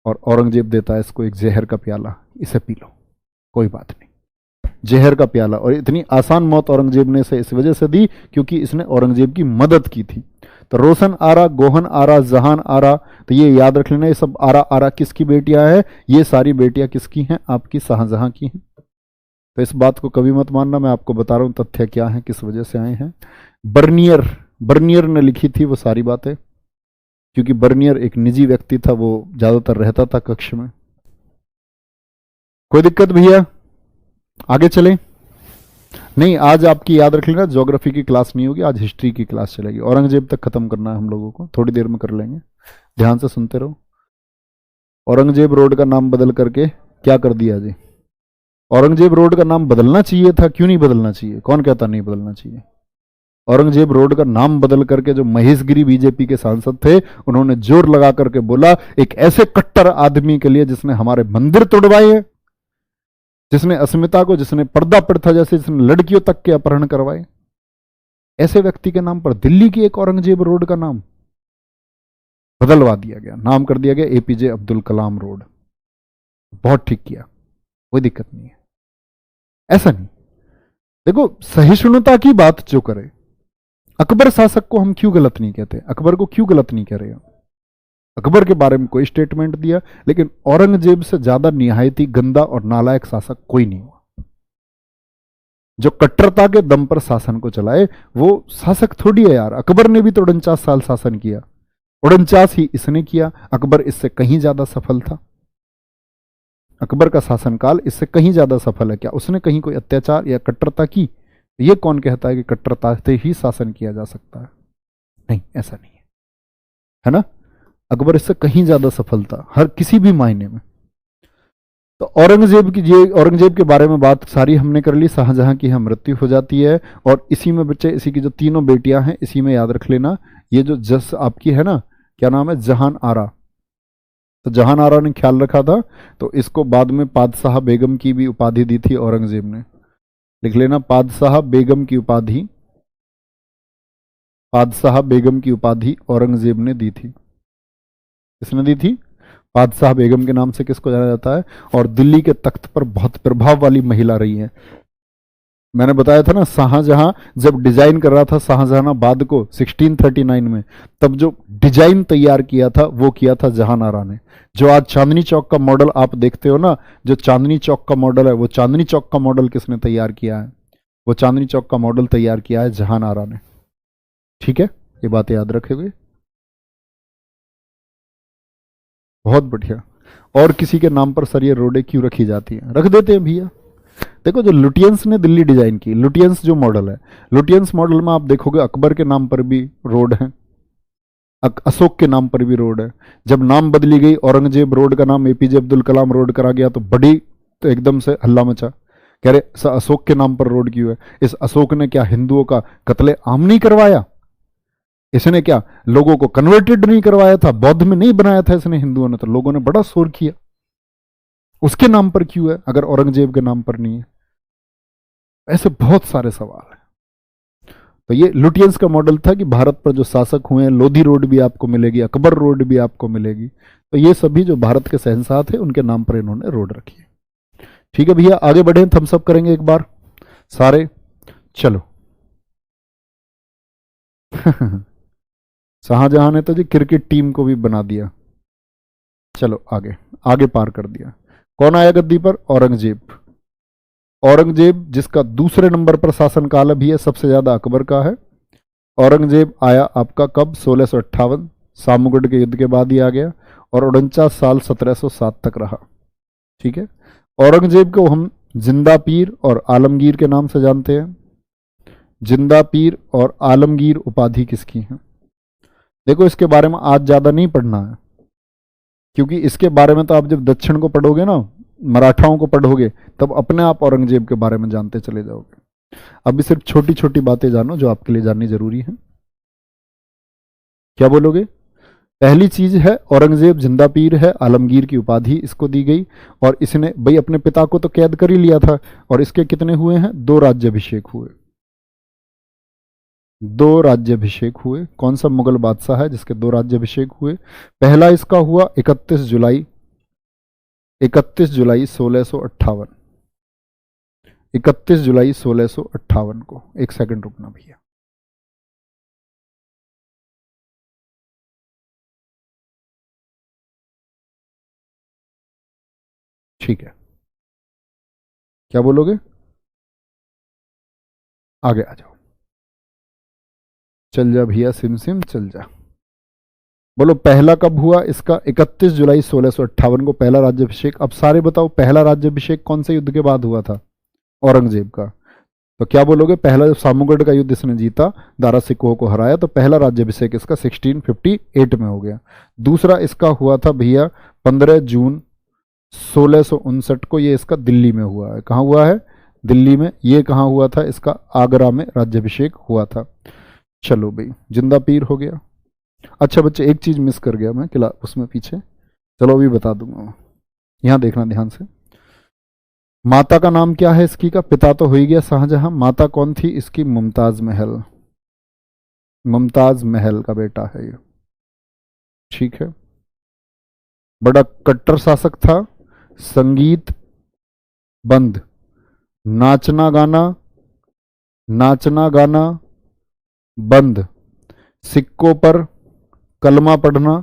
और औरंगजेब देता है इसको एक जहर का प्याला, इसे पी लो, कोई बात नहीं, जहर का प्याला। और इतनी आसान मौत औरंगजेब ने इसे इस वजह से दी क्योंकि इसने औरंगजेब की मदद की थी। तो रोशन आरा, गोहन आरा, जहान आरा, तो ये याद रख लेना, ये सब आरा आरा किसकी बेटियां हैं, ये सारी बेटियां किसकी हैं, आपकी शाहजहां की हैं। तो इस बात को कभी मत मानना, मैं आपको बता रहा हूं तथ्य क्या है, किस वजह से आए हैं। बर्नियर, बर्नियर ने लिखी थी वो सारी बातें, क्योंकि बर्नियर एक निजी व्यक्ति था, वो ज्यादातर रहता था कक्ष में। कोई दिक्कत भैया, आगे चलें। नहीं, आज आपकी याद रख लेना ज्योग्राफी की क्लास नहीं होगी, आज हिस्ट्री की क्लास चलेगी। औरंगजेब तक खत्म करना है हम लोगों को, थोड़ी देर में कर लेंगे, ध्यान से सुनते रहो। औरंगजेब रोड का नाम बदल करके क्या कर दिया जी, औरंगजेब रोड का नाम बदलना चाहिए था, क्यों नहीं बदलना चाहिए, कौन कहता नहीं बदलना चाहिए। औरंगजेब रोड का नाम बदल करके जो महेशगिरी बीजेपी के सांसद थे उन्होंने जोर लगा करके बोला, एक ऐसे कट्टर आदमी के लिए जिसने हमारे मंदिर तोड़वाए हैं, जिसने अस्मिता को, जिसने पर्दा प्रथा जैसे, जिसने लड़कियों तक के अपहरण करवाए, ऐसे व्यक्ति के नाम पर दिल्ली की एक औरंगजेब रोड का नाम बदलवा दिया गया, नाम कर दिया गया एपीजे अब्दुल कलाम रोड। बहुत ठीक किया, कोई दिक्कत नहीं है, ऐसा नहीं। देखो सहिष्णुता की बात जो करे, अकबर शासक को हम क्यों गलत नहीं कहते, अकबर को क्यों गलत नहीं कह रहे हैं, अकबर के बारे में कोई स्टेटमेंट दिया, लेकिन औरंगजेब से ज्यादा निहायती गंदा और नालायक शासक कोई नहीं हुआ। जो कट्टरता के दम पर शासन को चलाए वो शासक थोड़ी है यार। अकबर ने भी तो 49 साल शासन किया, 49 ही इसने किया, अकबर इससे कहीं ज्यादा सफल था। अकबर का शासनकाल इससे कहीं ज्यादा सफल है। क्या उसने कहीं कोई अत्याचार या कट्टरता की? ये कौन कहता है कि कट्टरता से ही शासन किया जा सकता है? नहीं, ऐसा नहीं है ना। अकबर इससे कहीं ज्यादा सफल था हर किसी भी मायने में। तो औरंगजेब के बारे में बात सारी हमने कर ली। शाहजहां की यहाँ मृत्यु हो जाती है और इसी में बच्चे, इसी की जो तीनों बेटियां हैं, इसी में याद रख लेना। ये जो जस आपकी है ना, क्या नाम है, जहान आरा। तो जहान आरा ने ख्याल रखा था, तो इसको बाद में पादशाह बेगम की भी उपाधि दी थी औरंगजेब ने। लिख लेना, पादशाह बेगम की उपाधि, पादशाह बेगम की उपाधि औरंगजेब ने दी थी। किसने दी थी? बादशाह बेगम के नाम से किसको जाना जाता है। और दिल्ली के तख्त पर बहुत प्रभाव वाली महिला रही है। मैंने बताया था ना, शाहजहां जब डिजाइन कर रहा था शाहजहानाबाद को 1639 में, तब जो डिजाइन तैयार किया था वो किया था जहान आरा ने। जो आज चांदनी चौक का मॉडल आप देखते हो ना, जो चांदनी चौक का मॉडल है, वो चांदनी चौक का मॉडल किसने तैयार किया है? वो चांदनी चौक का मॉडल तैयार किया है जहान आरा ने। ठीक है, ये बात याद रखेंगे। बहुत बढ़िया। और किसी के नाम पर सर ये रोडें क्यों रखी जाती हैं? रख देते हैं भैया। देखो, जो लुटियंस ने दिल्ली डिजाइन की, लुटियंस जो मॉडल है, लुटियंस मॉडल में आप देखोगे अकबर के नाम पर भी रोड है, अशोक के नाम पर भी रोड है। जब नाम बदली गई, औरंगजेब रोड का नाम एपीजे अब्दुल कलाम रोड करा गया, तो बड़ी, तो एकदम से हल्ला मचा। कह रहे अशोक के नाम पर रोड क्यों है? इस अशोक ने क्या हिंदुओं का कत्ले आम नहीं करवाया? इसने क्या लोगों को कन्वर्टेड नहीं करवाया था? बौद्ध में नहीं बनाया था इसने हिंदुओं ने? तो लोगों ने बड़ा शोर किया। उसके नाम पर क्यों है अगर औरंगजेब के नाम पर नहीं है? ऐसे बहुत सारे सवाल हैं। तो ये लुटियंस का मॉडल था कि भारत पर जो शासक हुए हैं, लोधी रोड भी आपको मिलेगी, अकबर रोड भी आपको मिलेगी। तो ये सभी जो भारत के शहंशाह थे, उनके नाम पर इन्होंने रोड रखी है। ठीक है भैया, आगे बढ़े, थम्स अप करेंगे एक बार सारे। चलो शाहजहां ने तो जी क्रिकेट टीम को भी बना दिया। चलो आगे, आगे पार कर दिया। कौन आया गद्दी पर? औरंगजेब। औरंगजेब जिसका दूसरे नंबर पर शासनकाल भी है, सबसे ज्यादा अकबर का है। औरंगजेब आया आपका कब? 1658, सामूगढ़ के युद्ध के बाद ही आ गया, और 49 साल 1707 तक रहा। ठीक है। औरंगजेब को हम जिंदा पीर और आलमगीर के नाम से जानते हैं। जिंदा पीर और आलमगीर उपाधि किसकी है? देखो, इसके बारे में आज ज्यादा नहीं पढ़ना है, क्योंकि इसके बारे में तो आप जब दक्षिण को पढ़ोगे ना, मराठाओं को पढ़ोगे, तब अपने आप औरंगजेब के बारे में जानते चले जाओगे। अभी सिर्फ छोटी छोटी बातें जानो जो आपके लिए जाननी जरूरी है। क्या बोलोगे? पहली चीज है, औरंगजेब जिंदा पीर है, आलमगीर की उपाधि इसको दी गई, और इसने भाई अपने पिता को तो कैद कर ही लिया था। और इसके कितने हुए हैं? 2 राज्याभिषेक हुए। 2 राज्याभिषेक हुए। कौन सा मुगल बादशाह है जिसके 2 राज्याभिषेक हुए? पहला इसका हुआ 31 जुलाई 1658। 31 जुलाई 1658 को। एक सेकंड रुकना भैया। ठीक है, क्या बोलोगे? आगे आ जाओ। चल जा भैया, सिम सिम चल जा। बोलो, पहला कब हुआ इसका? 31 जुलाई 1658 को पहला राज्याभिषेक। अब सारे बताओ, पहला राज्याभिषेक कौन से युद्ध के बाद हुआ था? औरंगजेब का। तो क्या बोलोगे? पहला जब सामूगढ़ का युद्ध इसने जीता, दारा सिकोह को हराया, तो पहला राज्याभिषेक इसका 1658 में हो गया। दूसरा इसका हुआ था भैया 15 जून 1659 को। ये इसका दिल्ली में हुआ है। कहाँ हुआ है? दिल्ली में। ये कहाँ हुआ था इसका? आगरा में राज्याभिषेक हुआ था। चलो भाई, जिंदा पीर हो गया। अच्छा बच्चे, एक चीज मिस कर गया मैं किला उसमें पीछे, चलो अभी बता दूंगा। यहां देखना ध्यान से। माता का नाम क्या है इसकी का? पिता तो हो ही गया शाहजहां, माता कौन थी इसकी? मुमताज महल। मुमताज महल का बेटा है ये। ठीक है। बड़ा कट्टर शासक था। संगीत बंद, नाचना गाना, नाचना गाना बंद, सिक्कों पर कलमा पढ़ना,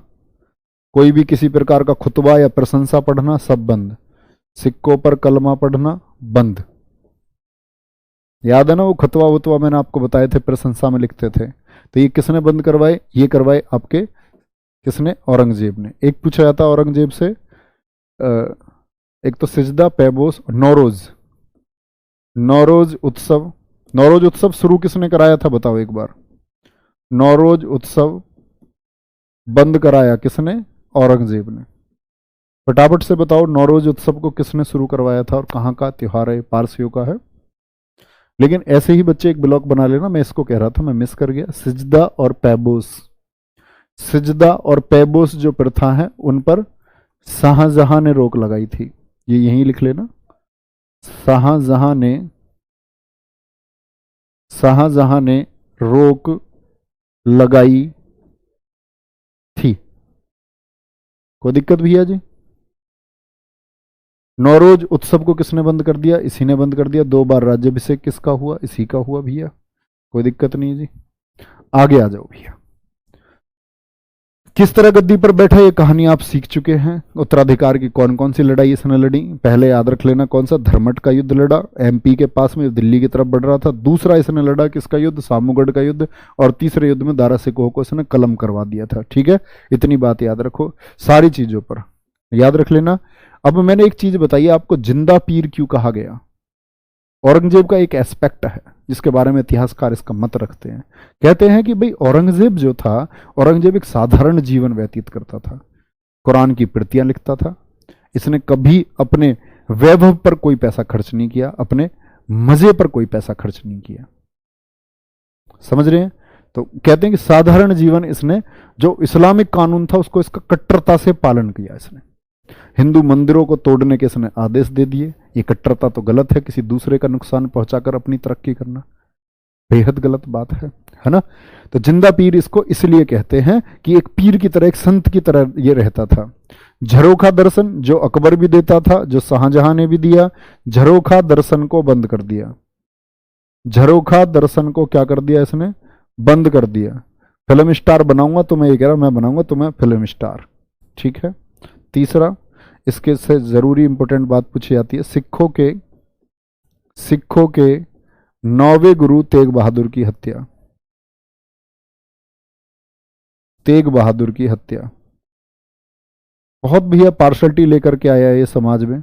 कोई भी किसी प्रकार का खुतबा या प्रशंसा पढ़ना, सब बंद। सिक्कों पर कलमा पढ़ना बंद। याद है ना वो खुतबा वुतबा मैंने आपको बताए थे, प्रशंसा में लिखते थे। तो ये किसने बंद करवाए? ये करवाए आपके किसने? औरंगजेब ने। एक पूछा जाता औरंगजेब से, एक तो सिजदा, पैबोस, नौरोज। नौरोज उत्सव, नौरोज उत्सव शुरू किसने कराया था बताओ एक बार? नौरोज उत्सव बंद कराया किसने? औरंगजेब ने। फटाफट से बताओ, नौरोज उत्सव को किसने शुरू करवाया था और कहाँ का त्योहार है? पारसियों का है। लेकिन ऐसे ही बच्चे एक ब्लॉक बना लेना, मैं इसको कह रहा था, मैं मिस कर गया। सिजदा और पैबोस, सिजदा और पैबोस जो प्रथा है उन पर शाहजहां ने रोक लगाई थी। ये यहीं लिख लेना, शाहजहां ने रोक लगाई थी। कोई दिक्कत भैया जी? नौरोज उत्सव को किसने बंद कर दिया? इसी ने बंद कर दिया। 2 बार राज्याभिषेक किसका हुआ? इसी का हुआ भैया। कोई दिक्कत नहीं जी, आगे आ जाओ भैया। किस तरह गद्दी पर बैठा, ये कहानी आप सीख चुके हैं। उत्तराधिकार की कौन कौन सी लड़ाई इसने लड़ी? पहले याद रख लेना, कौन सा? धर्मट का युद्ध लड़ा, एमपी के पास में, दिल्ली की तरफ बढ़ रहा था। दूसरा इसने लड़ा किसका युद्ध? सामूगढ़ का युद्ध। और तीसरे युद्ध में दारा सिकोह को इसने कलम करवा दिया था। ठीक है, इतनी बात याद रखो, सारी चीजों पर याद रख लेना। अब मैंने एक चीज बताई आपको, जिंदा पीर क्यों कहा गया? औरंगजेब का एक एस्पेक्ट है जिसके बारे में इतिहासकार इसका मत रखते हैं। कहते हैं कि भाई औरंगजेब जो था, औरंगजेब एक साधारण जीवन व्यतीत करता था, कुरान की प्रतियां लिखता था। इसने कभी अपने वैभव पर कोई पैसा खर्च नहीं किया, अपने मजे पर कोई पैसा खर्च नहीं किया। समझ रहे हैं? तो कहते हैं कि साधारण जीवन इसने, जो इस्लामिक कानून था उसको इसका कट्टरता से पालन किया इसने। हिंदू मंदिरों को तोड़ने के इसने आदेश दे दिए। ये कट्टरता तो गलत है, किसी दूसरे का नुकसान पहुंचाकर अपनी तरक्की करना बेहद गलत बात है ना? तो जिंदा पीर इसको इसलिए कहते हैं कि एक पीर की तरह, एक संत की तरह ये रहता था। झरोखा दर्शन जो अकबर भी देता था, जो शाहजहां ने भी दिया, झरोखा दर्शन को बंद कर दिया। झरोखा दर्शन को क्या कर दिया इसने? बंद कर दिया। फिल्म स्टार बनाऊंगा तो मैं ये कह रहा हूं, मैं बनाऊंगा तुम्हें फिल्म स्टार। ठीक है। तीसरा, इसके से जरूरी इंपॉर्टेंट बात पूछी जाती है, सिखों के 9वें गुरु तेग बहादुर की हत्या। तेग बहादुर की हत्या बहुत भैया पार्शलिटी लेकर के आया है ये समाज में,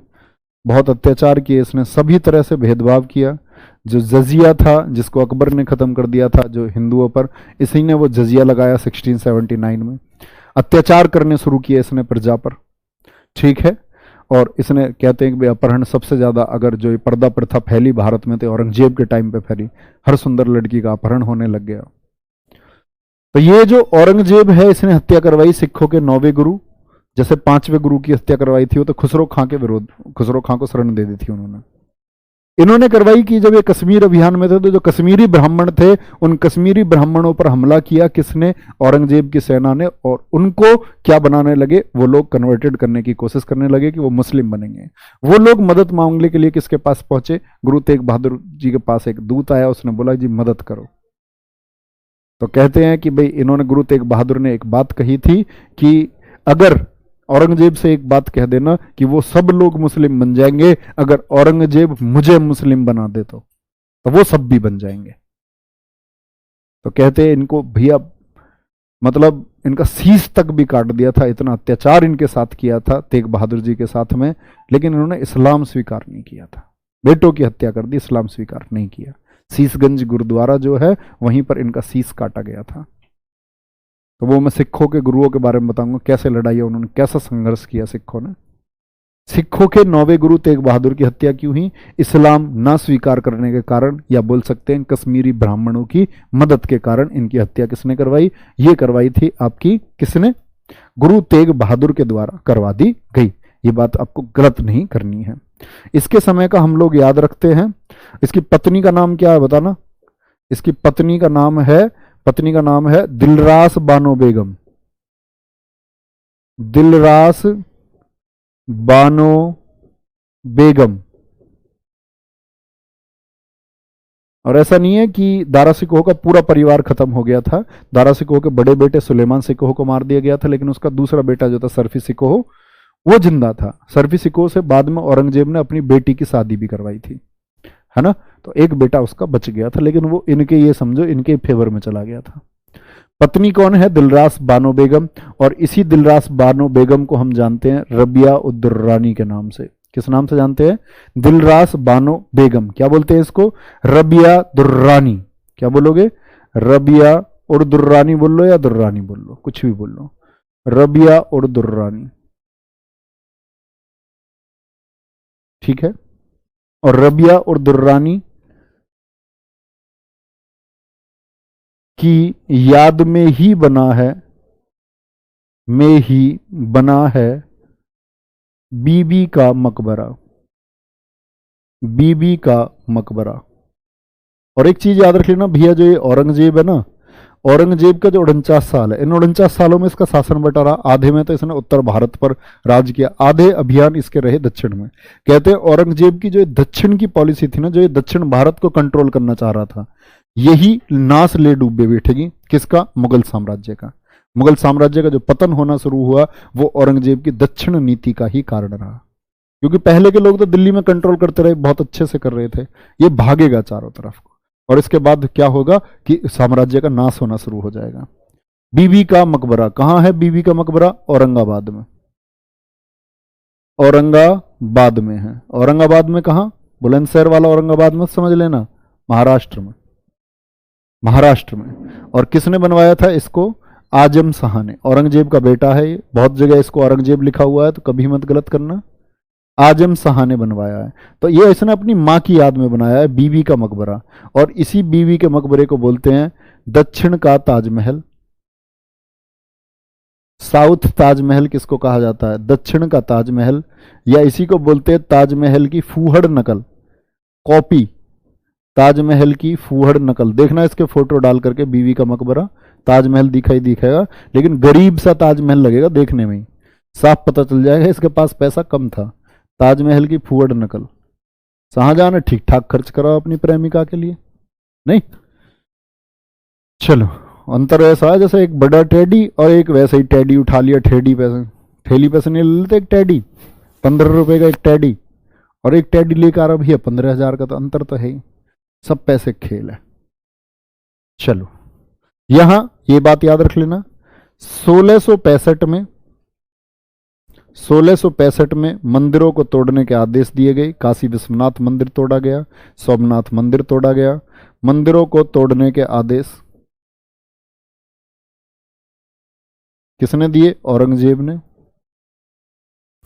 बहुत अत्याचार किए इसने, सभी तरह से भेदभाव किया। जो जजिया था जिसको अकबर ने खत्म कर दिया था जो हिंदुओं पर, इसी ने वो जजिया लगाया 1679 में। अत्याचार करने शुरू किए इसने प्रजा पर। ठीक है। और इसने, कहते हैं कि अपहरण सबसे ज्यादा, अगर जो ये पर्दा प्रथा फैली भारत में तो औरंगजेब के टाइम पे फैली। हर सुंदर लड़की का अपहरण होने लग गया। तो ये जो औरंगजेब है इसने हत्या करवाई सिखों के 9वें गुरु। जैसे 5वें गुरु की हत्या करवाई थी वो तो खुसरो खां के विरोध, खुसरो खां को शरण दे दी थी उन्होंने। इन्होंने करवाई कि जब ये कश्मीर अभियान में थे तो जो कश्मीरी ब्राह्मण थे उन कश्मीरी ब्राह्मणों पर हमला किया किसने? औरंगजेब की सेना ने। और उनको क्या बनाने लगे? वो लोग कन्वर्टेड करने की कोशिश करने लगे कि वो मुस्लिम बनेंगे। वो लोग मदद मांगने के लिए किसके पास पहुंचे? गुरु तेग बहादुर जी के पास एक दूत आया, उसने बोला जी मदद करो। तो कहते हैं कि भाई इन्होंने, गुरु तेग बहादुर ने एक बात कही थी कि अगर औरंगजेब से एक बात कह देना कि वो सब लोग मुस्लिम बन जाएंगे, अगर औरंगजेब मुझे मुस्लिम बना दे तो वो सब भी बन जाएंगे। तो कहते हैं इनको भैया, मतलब इनका शीश तक भी काट दिया था, इतना अत्याचार इनके साथ किया था तेग बहादुर जी के साथ में। लेकिन इन्होंने इस्लाम स्वीकार नहीं किया था, बेटों की हत्या कर दी, इस्लाम स्वीकार नहीं किया। शीशगंज गुरुद्वारा जो है वहीं पर इनका शीश काटा गया था। तो वो मैं सिखों के गुरुओं के बारे में बताऊंगा, कैसे लड़ाई है उन्होंने, कैसा संघर्ष किया सिखों ने। सिखों के 9वें गुरु तेग बहादुर की हत्या क्यों हुई? इस्लाम ना स्वीकार करने के कारण, या बोल सकते हैं कश्मीरी ब्राह्मणों की मदद के कारण इनकी हत्या किसने करवाई? ये करवाई थी आपकी किसने? गुरु तेग बहादुर के द्वारा करवा दी गई। ये बात आपको गलत नहीं करनी है। इसके समय का हम लोग याद रखते हैं। इसकी पत्नी का नाम क्या है बताना? इसकी पत्नी का नाम है दिलरास बानो बेगम। दिलरास बानो बेगम। और ऐसा नहीं है कि दारा सिकोह का पूरा परिवार खत्म हो गया था। दारा सिकोह के बड़े बेटे सुलेमान सिकोह को मार दिया गया था, लेकिन उसका दूसरा बेटा जो था सर्फी सिकोह, वो जिंदा था। सर्फी सिकोह से बाद में औरंगजेब ने अपनी बेटी की शादी भी करवाई थी, है ना? तो एक बेटा उसका बच गया था, लेकिन वो इनके, ये समझो इनके फेवर में चला गया था। पत्नी कौन है? दिलरास बानो बेगम। और इसी दिलरास बानो बेगम को हम जानते हैं रबिया उद्दुर्रानी के नाम से। किस नाम से जानते हैं? दिलरास बानो बेगम। क्या बोलते हैं इसको? रबिया दुर्रानी। क्या बोलोगे? रबिया और दुर्रानी बोल लो या दुर्रानी बोल लो, कुछ भी बोल लो, रबिया और दुर्रानी। ठीक है। और रबिया और दुर्रानी की याद में ही बना है बीबी का मकबरा। बीबी का मकबरा। और एक चीज याद रख लेना भैया, जो ये औरंगजेब है ना, औरंगजेब का जो 49 साल है, इन 49 सालों में इसका शासन बटा रहा। आधे में तो इसने उत्तर भारत पर राज किया, आधे अभियान इसके रहे दक्षिण में। कहते हैं औरंगजेब की जो दक्षिण की पॉलिसी थी ना, जो ये दक्षिण भारत को कंट्रोल करना चाह रहा था, यही नाश ले डूबे बैठेगी। किसका? मुगल साम्राज्य का। मुगल साम्राज्य का जो पतन होना शुरू हुआ वो औरंगजेब की दक्षिण नीति का ही कारण रहा। क्योंकि पहले के लोग तो दिल्ली में कंट्रोल करते रहे, बहुत अच्छे से कर रहे थे, ये भागेगा चारों तरफ को। और इसके बाद क्या होगा कि साम्राज्य का नाश होना शुरू हो जाएगा। बीबी का मकबरा कहां है? बीबी का मकबरा औरंगाबाद में। औरंगाबाद में है। औरंगाबाद में कहां? बुलंदशहर वाला औरंगाबाद मत समझ लेना, महाराष्ट्र में। महाराष्ट्र में। और किसने बनवाया था इसको? आजम शाह ने। औरंगजेब का बेटा है ये, बहुत जगह इसको औरंगजेब लिखा हुआ है तो कभी मत गलत करना। आजम शाह ने बनवाया है। तो ये इसने अपनी मां की याद में बनाया है बीबी का मकबरा। और इसी बीबी के मकबरे को बोलते हैं दक्षिण का ताजमहल। साउथ ताजमहल किसको कहा जाता है? दक्षिण का ताजमहल। या इसी को बोलते हैं ताजमहल की फूहड़ नकल, कॉपी। ताजमहल की फूहड़ नकल। देखना इसके फोटो डाल करके, बीबी का मकबरा, ताजमहल दिखाई दिखेगा, लेकिन गरीब सा ताजमहल लगेगा देखने में ही, साफ पता चल जाएगा इसके पास पैसा कम था। ताजमहल की फूहड़ नकल। शाहजहां ने ठीक ठाक खर्च करा अपनी प्रेमिका के लिए, नहीं? चलो, अंतर ऐसा है जैसे एक बड़ा टेडी और एक वैसे ही टेडी उठा लिया, ठेडी पैसे, ठेली पैसे नहीं ले लेते, एक टेडी 15 रुपए का एक टेडी, और एक टेडी लेकर आ रहा भैया 15,000 का, तो अंतर तो है ही। सब पैसे खेल है। चलो, यहां ये बात याद रख लेना, 1665 में मंदिरों को तोड़ने के आदेश दिए गए। काशी विश्वनाथ मंदिर तोड़ा गया, सोमनाथ मंदिर तोड़ा गया। मंदिरों को तोड़ने के आदेश किसने दिए? औरंगजेब ने,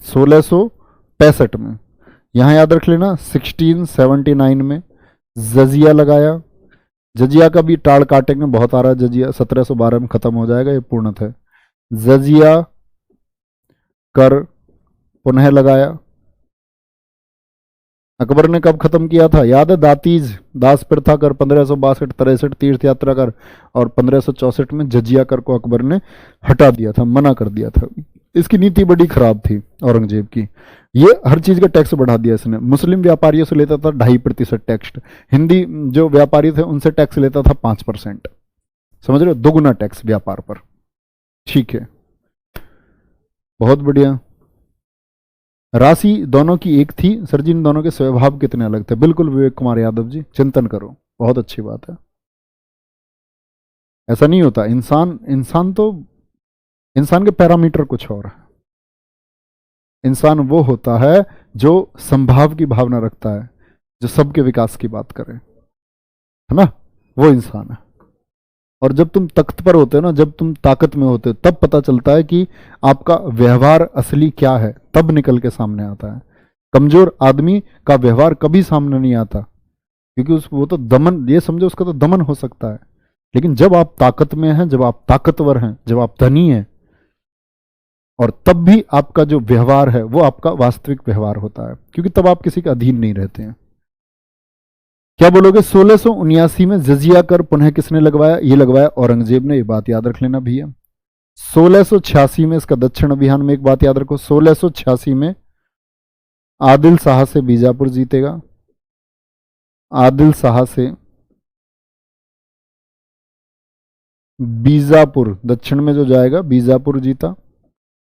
1665 में। यहां याद रख लेना 1679 में जजिया लगाया। जजिया का भी टाड़ काटेंगे, बहुत आ रहा है जजिया, 1712 में खत्म हो जाएगा ये पूर्णतः। जजिया कर पुनः लगाया। अकबर ने कब खत्म किया था? याद है? दातीज, दास प्रथा कर 1562-63, तीर्थ यात्रा कर, और 1564 में जजिया कर को अकबर ने हटा दिया था, मना कर दिया था। इसकी नीति बड़ी खराब थी औरंगजेब की। ये हर चीज का टैक्स बढ़ा दिया इसने। मुस्लिम व्यापारियों से लेता था 2.5% टैक्स, हिंदी जो व्यापारी थे उनसे टैक्स लेता था 5%। समझ रहे हो? दोगुना टैक्स व्यापार पर। ठीक है, बहुत बढ़िया। राशि दोनों की एक थी सर जी, इन दोनों के स्वभाव कितने अलग थे? बिल्कुल विवेक कुमार यादव जी, चिंतन करो, बहुत अच्छी बात है। ऐसा नहीं होता। इंसान के पैरामीटर कुछ और है। इंसान वो होता है जो संभाव की भावना रखता है, जो सबके विकास की बात करे, है ना? वो इंसान है। और जब तुम तख्त पर होते हो ना, जब तुम ताकत में होते हो, तब पता चलता है कि आपका व्यवहार असली क्या है, तब निकल के सामने आता है। कमजोर आदमी का व्यवहार कभी सामने नहीं आता, क्योंकि वो तो दमन, ये समझो उसका तो दमन हो सकता है। लेकिन जब आप ताकत में हैं, जब आप ताकतवर हैं, जब आप धनी हैं, और तब भी आपका जो व्यवहार है वो आपका वास्तविक व्यवहार होता है, क्योंकि तब आप किसी के अधीन नहीं रहते हैं। क्या बोलोगे? 1679 में जजिया कर पुनः किसने लगवाया? ये लगवाया औरंगजेब ने। ये बात याद रख लेना भैया। 1686 में इसका दक्षिण अभियान में एक बात याद रखो, 1686 में आदिल शाह से बीजापुर जीतेगा। आदिल शाह से बीजापुर, दक्षिण में जो जाएगा बीजापुर जीता।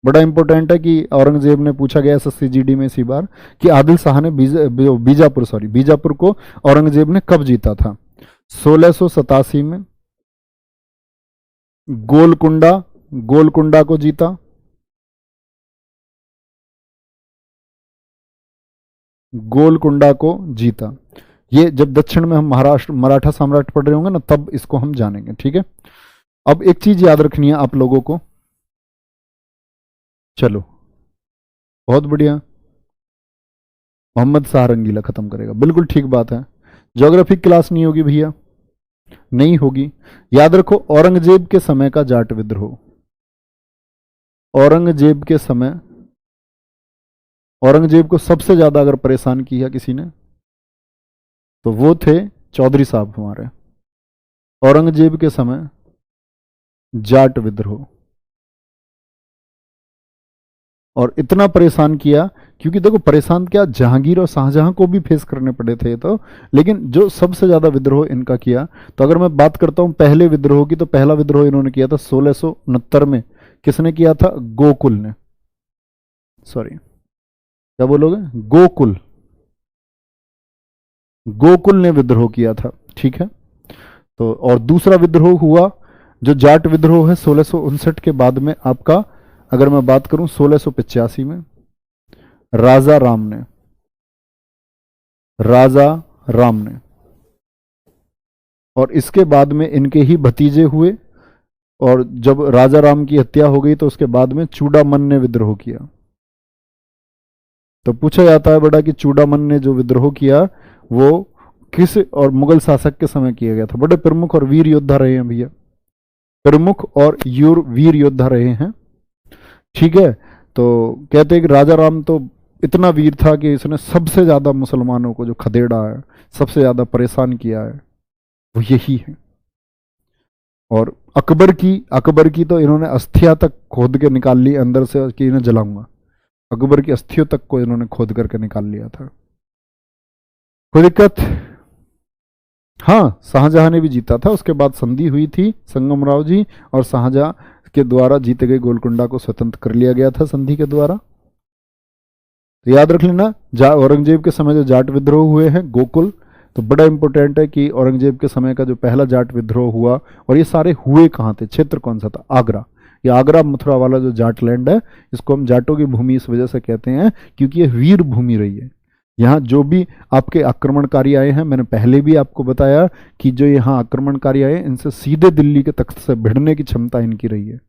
बड़ा इंपॉर्टेंट है कि औरंगजेब ने पूछा गया एसएससी जीडी में इसी बार कि आदिल शाह ने बीजापुर को औरंगजेब ने कब जीता था? 1687 में। गोलकुंडा को जीता। गोलकुंडा को जीता। ये जब दक्षिण में हम महाराष्ट्र मराठा साम्राज्य पढ़ रहे होंगे ना, तब इसको हम जानेंगे, ठीक है? अब एक चीज याद रखनी है आप लोगों को। चलो, बहुत बढ़िया। मोहम्मद शाह रंगीला खत्म करेगा। बिल्कुल ठीक बात है। ज्योग्राफी क्लास नहीं होगी भैया, नहीं होगी। याद रखो, औरंगजेब के समय का जाट विद्रोह, औरंगजेब के समय, औरंगजेब को सबसे ज्यादा अगर परेशान किया किसी ने तो वो थे चौधरी साहब हमारे। औरंगजेब के समय जाट विद्रोह, और इतना परेशान किया, क्योंकि देखो परेशान क्या, जहांगीर और शाहजहां को भी फेस करने पड़े थे तो, लेकिन जो सबसे ज्यादा विद्रोह इनका किया, तो अगर मैं बात करता हूं पहले विद्रोह की, तो पहला विद्रोह इन्होंने किया था 1669 में। किसने किया था? गोकुल ने, सॉरी क्या बोलोगे, गोकुल, गोकुल ने विद्रोह किया था, ठीक है। तो और दूसरा विद्रोह हुआ जो जाट विद्रोह है 1659 के बाद में आपका, अगर मैं बात करूं 1685 में, राजा राम ने, राजा राम ने, और इसके बाद में इनके ही भतीजे हुए, और जब राजा राम की हत्या हो गई तो उसके बाद में चूड़ामन ने विद्रोह किया। तो पूछा जाता है बेटा कि चूड़ामन ने जो विद्रोह किया वो किस और मुगल शासक के समय किया गया था? बड़े प्रमुख और वीर योद्धा रहे हैं भैया, प्रमुख और वीर योद्धा रहे हैं, ठीक है। तो कहते हैं कि राजा राम तो इतना वीर था कि इसने सबसे ज्यादा मुसलमानों को जो खदेड़ा है, सबसे ज्यादा परेशान किया है, वो यही है। और अकबर की तो इन्होंने अस्थियां तक खोद के निकाल ली अंदर से कि इन्हें जलाऊंगा। अकबर की अस्थियों तक को इन्होंने खोद करके निकाल लिया था। कोई दिक्कत? हाँ, शाहजहां ने भी जीता था, उसके बाद संधि हुई थी संगमराव जी और शाहजहां के द्वारा जीते गए गोलकुंडा को स्वतंत्र कर लिया गया था संधि के द्वारा। तो याद रख लेना, औरंगजेब के समय जो जाट विद्रोह हुए हैं गोकुल, तो बड़ा इंपॉर्टेंट है कि औरंगजेब के समय का जो पहला जाट विद्रोह हुआ, और ये सारे हुए कहाँ थे, क्षेत्र कौन सा था? आगरा। ये आगरा मथुरा वाला जो जाट लैंड है, इसको हम जाटों की भूमि इस वजह से कहते हैं क्योंकि ये वीर भूमि रही है। यहाँ जो भी आपके आक्रमणकारी आए हैं, मैंने पहले भी आपको बताया कि जो यहाँ आक्रमणकारी आए इनसे सीधे दिल्ली के तख्त से भिड़ने की क्षमता इनकी रही है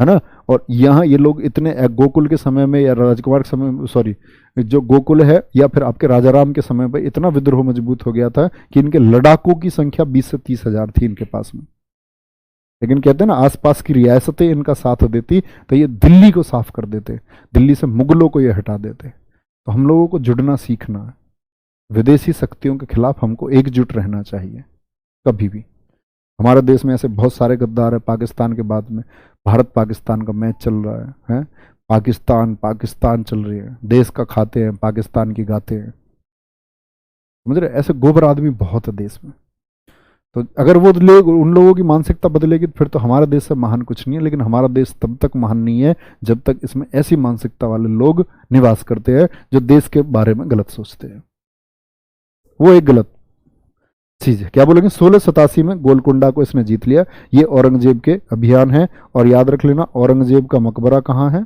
ना। और यहाँ ये लोग इतने, गोकुल के समय में या राजकुमार के समय में, सॉरी जो गोकुल है या फिर आपके राजा राम के समय में, इतना विद्रोह मजबूत हो गया था कि इनके लड़ाकों की संख्या 20 से 30 हजार थी इनके पास में। लेकिन कहते हैं ना, आसपास की रियासतें इनका साथ देती तो ये दिल्ली को साफ कर देते, दिल्ली से मुगलों को ये हटा देते। तो हम लोगों को जुड़ना सीखना है, विदेशी शक्तियों के खिलाफ हमको एकजुट रहना चाहिए कभी भी। हमारे देश में ऐसे बहुत सारे गद्दार है, पाकिस्तान के बाद में भारत पाकिस्तान का मैच चल रहा है? पाकिस्तान पाकिस्तान चल रही है, देश का खाते हैं पाकिस्तान की गाते हैं, समझ रहे? ऐसे गोबर आदमी बहुत है देश में। तो अगर वो लोग, उन लोगों की मानसिकता बदलेगी तो फिर तो हमारा देश से महान कुछ नहीं है। लेकिन हमारा देश तब तक महान नहीं है जब तक इसमें ऐसी मानसिकता वाले लोग निवास करते हैं जो देश के बारे में गलत सोचते हैं। वो एक गलत चीज है। क्या बोलेंगे? 1687 में गोलकुंडा को इसने जीत लिया। ये औरंगजेब के अभियान है। और याद रख लेना, औरंगजेब का मकबरा कहाँ है?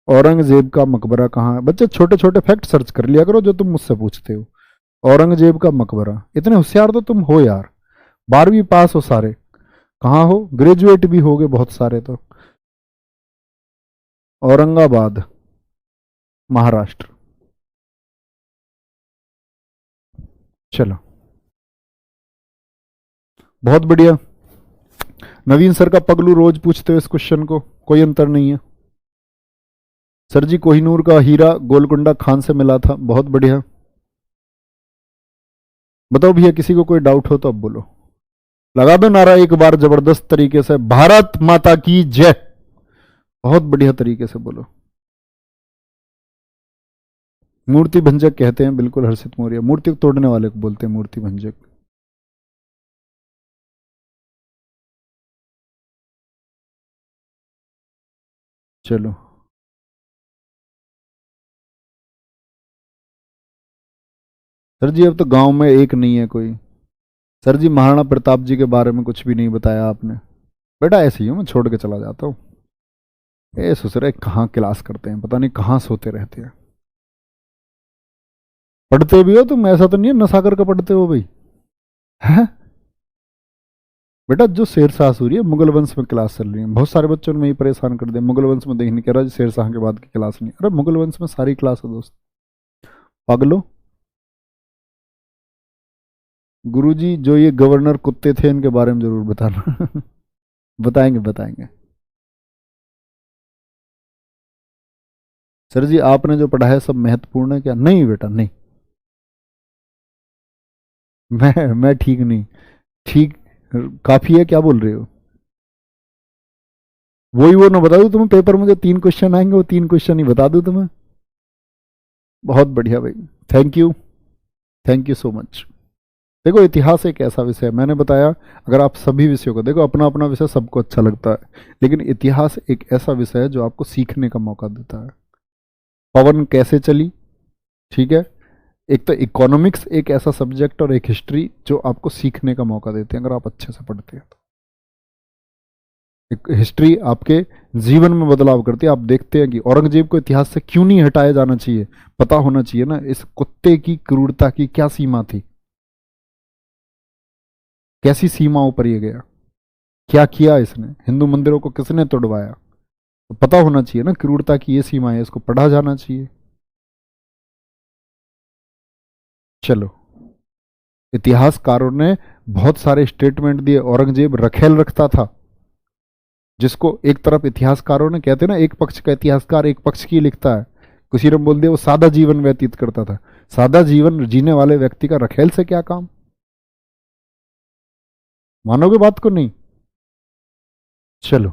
औरंगजेब का मकबरा कहाँ है? बच्चे छोटे छोटे फैक्ट सर्च कर लिया करो जो तुम मुझसे पूछते हो। औरंगजेब का मकबरा, इतने होशियार तो तुम हो यार, 12वीं पास हो सारे, कहाँ हो? ग्रेजुएट भी हो गए बहुत सारे तो। औरंगाबाद, महाराष्ट्र। चलो बहुत बढ़िया। नवीन सर का पगलू रोज पूछते हो इस क्वेश्चन को, कोई अंतर नहीं है। सर जी कोहिनूर का हीरा गोलकुंडा खान से मिला था, बहुत बढ़िया। बताओ भैया, किसी को कोई डाउट हो तो अब बोलो। लगा दो नारा एक बार जबरदस्त तरीके से, भारत माता की जय। बहुत बढ़िया तरीके से बोलो। मूर्ति भंजक कहते हैं, बिल्कुल हर्षित मौर्य, मूर्ति तोड़ने वाले को बोलते हैं मूर्ति भंजक। चलो सर जी, अब तो गांव में एक नहीं है कोई। सर जी महाराणा प्रताप जी के बारे में कुछ भी नहीं बताया आपने। बेटा ऐसे ही हूँ, मैं छोड़ के चला जाता हूँ। ये ससुरे कहाँ क्लास करते हैं, पता नहीं कहाँ सोते रहते हैं। पढ़ते भी हो तुम, ऐसा तो नहीं है नशा करके पढ़ते हो भाई? है बेटा, जो शेरशाह सूरी है मुगल वंश में क्लास चल रही है, बहुत सारे बच्चों ने ही परेशान कर दिया। मुगल वंश में देखने कह रहा है शेरशाह के बाद की क्लास नहीं, अरे मुगल वंश में सारी क्लास है दोस्त। पागलो। गुरुजी जो ये गवर्नर कुत्ते थे इनके बारे में जरूर बताना। बताएंगे बताएंगे। सर जी आपने जो पढ़ा है सब महत्वपूर्ण है क्या? नहीं बेटा नहीं। मैं ठीक नहीं। ठीक काफी है, क्या बोल रहे हो? वही वो ना बता दूं तुम्हें, पेपर में जो 3 क्वेश्चन आएंगे वो 3 क्वेश्चन ही बता दूं तुम्हें। बहुत बढ़िया भाई। Thank you. Thank you so much. देखो इतिहास एक ऐसा विषय है, मैंने बताया अगर आप सभी विषयों को देखो, अपना अपना विषय सबको अच्छा लगता है, लेकिन इतिहास एक ऐसा विषय है जो आपको सीखने का मौका देता है। पवन कैसे चली, ठीक है। एक तो इकोनॉमिक्स एक ऐसा सब्जेक्ट और एक हिस्ट्री जो आपको सीखने का मौका देते हैं अगर आप अच्छे से पढ़ते हैं तो। एक हिस्ट्री आपके जीवन में बदलाव करती है। आप देखते हैं कि औरंगजेब को इतिहास से क्यों नहीं हटाया जाना चाहिए, पता होना चाहिए ना इस कुत्ते की क्रूरता की क्या सीमा थी, कैसी सीमाओं पर ये गया, क्या किया इसने, हिंदू मंदिरों को किसने तोड़वाया, तो पता होना चाहिए ना क्रूरता की ये सीमा है, इसको पढ़ा जाना चाहिए। चलो, इतिहासकारों ने बहुत सारे स्टेटमेंट दिए। औरंगजेब रखेल रखता था, जिसको एक तरफ इतिहासकारों ने कहते ना एक पक्ष का इतिहासकार एक पक्ष की लिखता है, किसी ने बोल दिया वो सादा जीवन व्यतीत करता था। सादा जीवन जीने वाले व्यक्ति का रखेल से क्या काम? मानोगे बात को? नहीं। चलो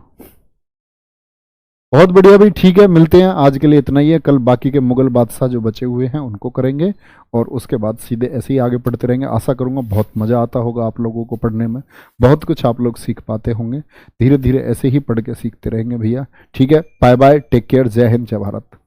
बहुत बढ़िया भाई, ठीक है मिलते हैं, आज के लिए इतना ही है। कल बाकी के मुगल बादशाह जो बचे हुए हैं उनको करेंगे और उसके बाद सीधे ऐसे ही आगे पढ़ते रहेंगे। आशा करूंगा बहुत मज़ा आता होगा आप लोगों को पढ़ने में, बहुत कुछ आप लोग सीख पाते होंगे। धीरे धीरे ऐसे ही पढ़ के सीखते रहेंगे भैया। ठीक है, बाय बाय, टेक केयर, जय हिंद, जय भारत।